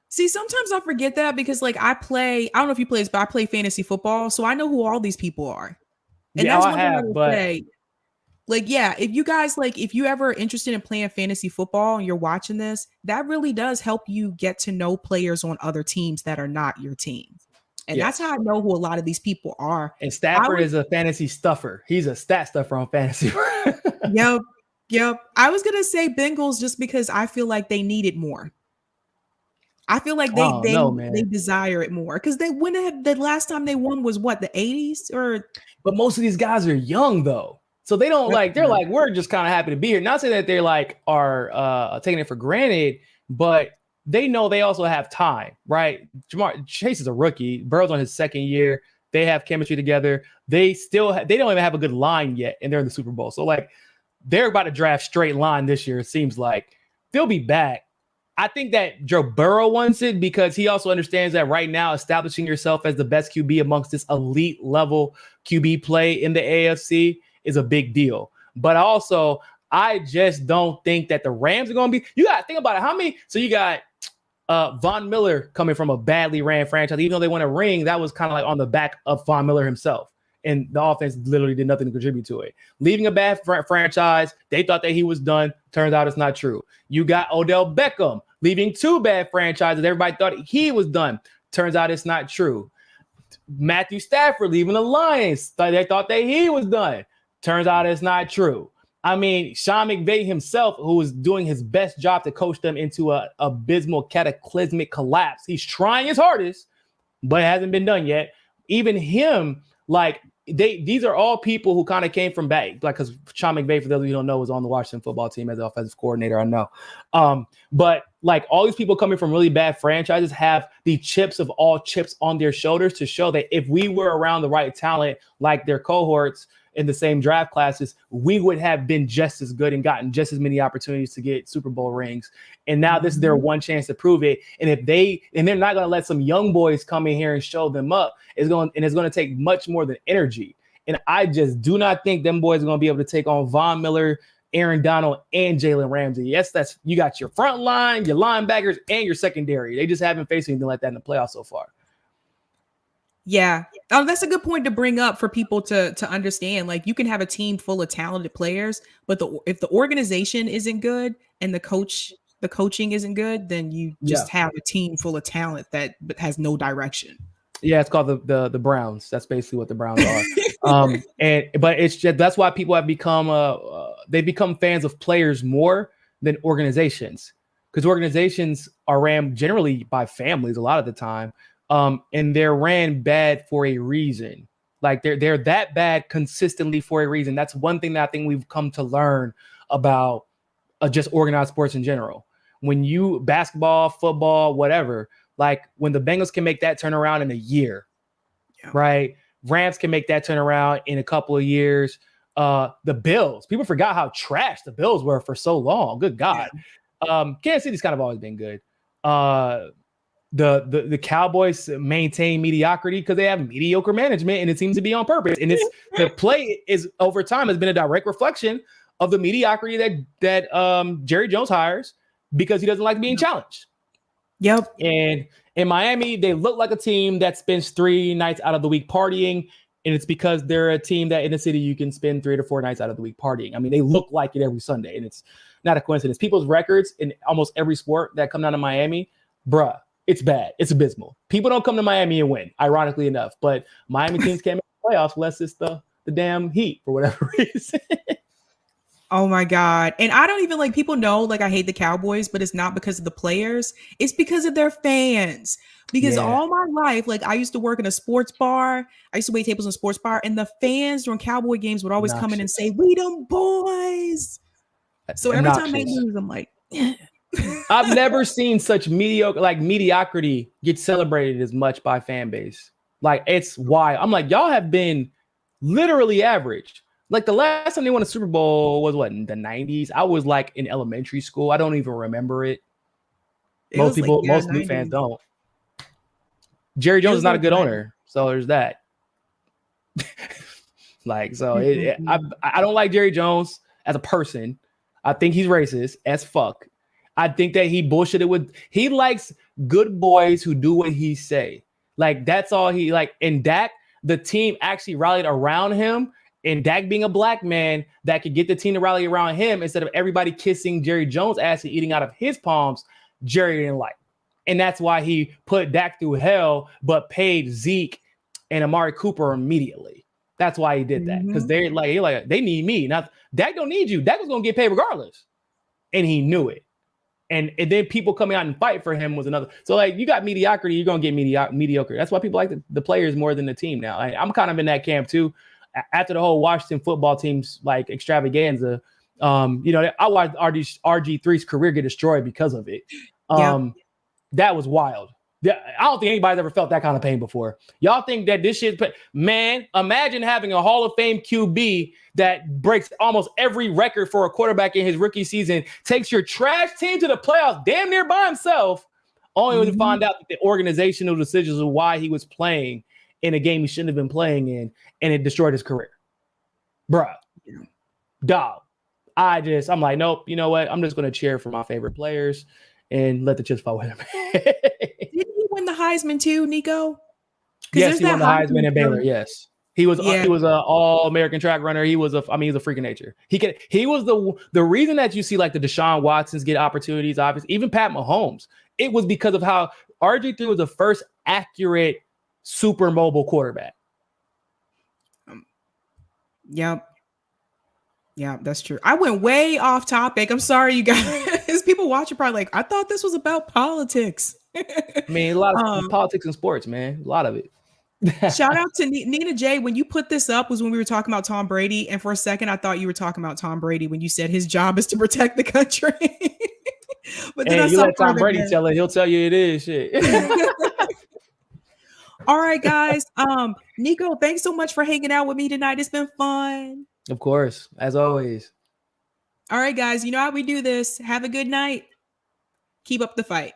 See, sometimes I forget that because I don't know if you play this, but I play fantasy football. So I know who all these people are. And that's one thing I would say. If you guys if you ever interested in playing fantasy football and you're watching this, that really does help you get to know players on other teams that are not your team. And that's how I know who a lot of these people are. And Stafford is a fantasy stuffer. He's a stat stuffer on fantasy. Yep. I was going to say Bengals just because I feel like they need it more. I feel like they desire it more because the last time they won was what, the 80s but most of these guys are young though. So they don't we're just kind of happy to be here. Not saying that they are taking it for granted, but they know they also have time, right? Jamar Chase is a rookie. Burrow's on his second year. They have chemistry together. They don't even have a good line yet, and they're in the Super Bowl. So they're about to draft straight line this year. It seems like they'll be back. I think that Joe Burrow wants it because he also understands that right now establishing yourself as the best QB amongst this elite level QB play in the AFC is a big deal. But also, I just don't think that the Rams are going to be. You got to think about it. So you got Von Miller coming from a badly ran franchise. Even though they won a ring, that was kind of on the back of Von Miller himself. And the offense literally did nothing to contribute to it. Leaving a bad franchise, they thought that he was done. Turns out it's not true. You got Odell Beckham leaving two bad franchises. Everybody thought he was done. Turns out it's not true. Matthew Stafford leaving the Lions. They thought that he was done. Turns out it's not true. I mean, Sean McVay himself, who was doing his best job to coach them into a abysmal, cataclysmic collapse. He's trying his hardest, but it hasn't been done yet. Even him, these are all people who kind of came from back, because Sean McVay, for those of you who don't know, was on the Washington football team as an offensive coordinator. I know. But all these people coming from really bad franchises have the chips of all chips on their shoulders to show that if we were around the right talent, like their cohorts in the same draft classes, we would have been just as good and gotten just as many opportunities to get Super Bowl rings. And now this is their one chance to prove it. And they're not going to let some young boys come in here and show them up. It's going to take much more than energy. And I just do not think them boys are going to be able to take on Von Miller, Aaron Donald, and Jalen Ramsey. Yes, you got your front line, your linebackers, and your secondary. They just haven't faced anything like that in the playoffs so far. Yeah. Oh, that's a good point to bring up for people to understand. You can have a team full of talented players, but if the organization isn't good and the coaching isn't good, then you just have a team full of talent that has no direction. Yeah, it's called the Browns. That's basically what the Browns are. But it's just that's why people have become they become fans of players more than organizations, because organizations are ran generally by families a lot of the time. And they're ran bad for a reason. They're that bad consistently for a reason. That's one thing that I think we've come to learn about just organized sports in general. When you basketball, football, whatever, when the Bengals can make that turnaround in a year, right? Rams can make that turnaround in a couple of years. The Bills, people forgot how trash the Bills were for so long. Good God. Kansas City's kind of always been good. The Cowboys maintain mediocrity because they have mediocre management, and it seems to be on purpose. And the play is over time has been a direct reflection of the mediocrity that Jerry Jones hires because he doesn't like being challenged. Yep. And in Miami, they look like a team that spends 3 nights out of the week partying, and it's because they're a team that in the city you can spend 3 to 4 nights out of the week partying. I mean, they look like it every Sunday, and it's not a coincidence. People's records in almost every sport that come down to Miami, bruh. It's bad. It's abysmal. People don't come to Miami and win, ironically enough. But Miami teams came in the playoffs unless it's the damn Heat for whatever reason. Oh my God. And I don't even like people know like I hate the Cowboys, but it's not because of the players. It's because of their fans. Because all my life, like I used to work in a sports bar. I used to wait tables in a sports bar, and the fans during Cowboy games would always come in and say, "We them boys." So every time they lose, I'm like, I've never seen such mediocrity get celebrated as much by fan base. Like it's wild. I'm like, y'all have been literally average. Like the last time they won a Super Bowl was what, in the 90s? I was like in elementary school. I don't even remember it. Most people, most new fans don't. Jerry Jones is not a good owner, so there's that. Like, so I don't like Jerry Jones as a person. I think he's racist as fuck. I think that he bullshitted with. He likes good boys who do what he say. Like that's all he like. And Dak, the team actually rallied around him. And Dak being a black man that could get the team to rally around him instead of everybody kissing Jerry Jones' ass and eating out of his palms, Jerry didn't like. And that's why he put Dak through hell, but paid Zeke and Amari Cooper immediately. That's why he did that. Because they need me. Now, Dak don't need you. Dak was going to get paid regardless. And he knew it. And then people coming out and fight for him was another. So, like, you got mediocrity, you're going to get mediocre. That's why people like the players more than the team now. I'm kind of in that camp, too. After the whole Washington football team's like extravaganza, I watched RG3's career get destroyed because of it. That was wild. I don't think anybody's ever felt that kind of pain before. Y'all think that this shit, man, imagine having a Hall of Fame QB that breaks almost every record for a quarterback in his rookie season, takes your trash team to the playoffs damn near by himself, only to find out that the organizational decisions of why he was playing in a game he shouldn't have been playing in, and it destroyed his career. Bruh. Dog. I'm like, nope, you know what? I'm just going to cheer for my favorite players and let the chips fall with him. Didn't he win the Heisman too, Nico? Yes, he won the Heisman at Baylor. Yes. He was an all-American track runner. He was a freak of nature. He was the reason that you see like the Deshaun Watsons get opportunities, obviously, even Pat Mahomes. It was because of how RG3 was the first accurate super mobile quarterback. Yep. Yeah, that's true. I went way off topic. I'm sorry, you guys. People watching probably like, I thought this was about politics. I mean, a lot of politics and sports, man. A lot of it. Shout out to Nina J. When you put this up was when we were talking about Tom Brady. And for a second, I thought you were talking about Tom Brady when you said his job is to protect the country. But then you let Tom Brady tell it. He'll tell you it is shit. All right, guys. Nico, thanks so much for hanging out with me tonight. It's been fun. Of course, as always. All right, guys. You know how we do this. Have a good night. Keep up the fight.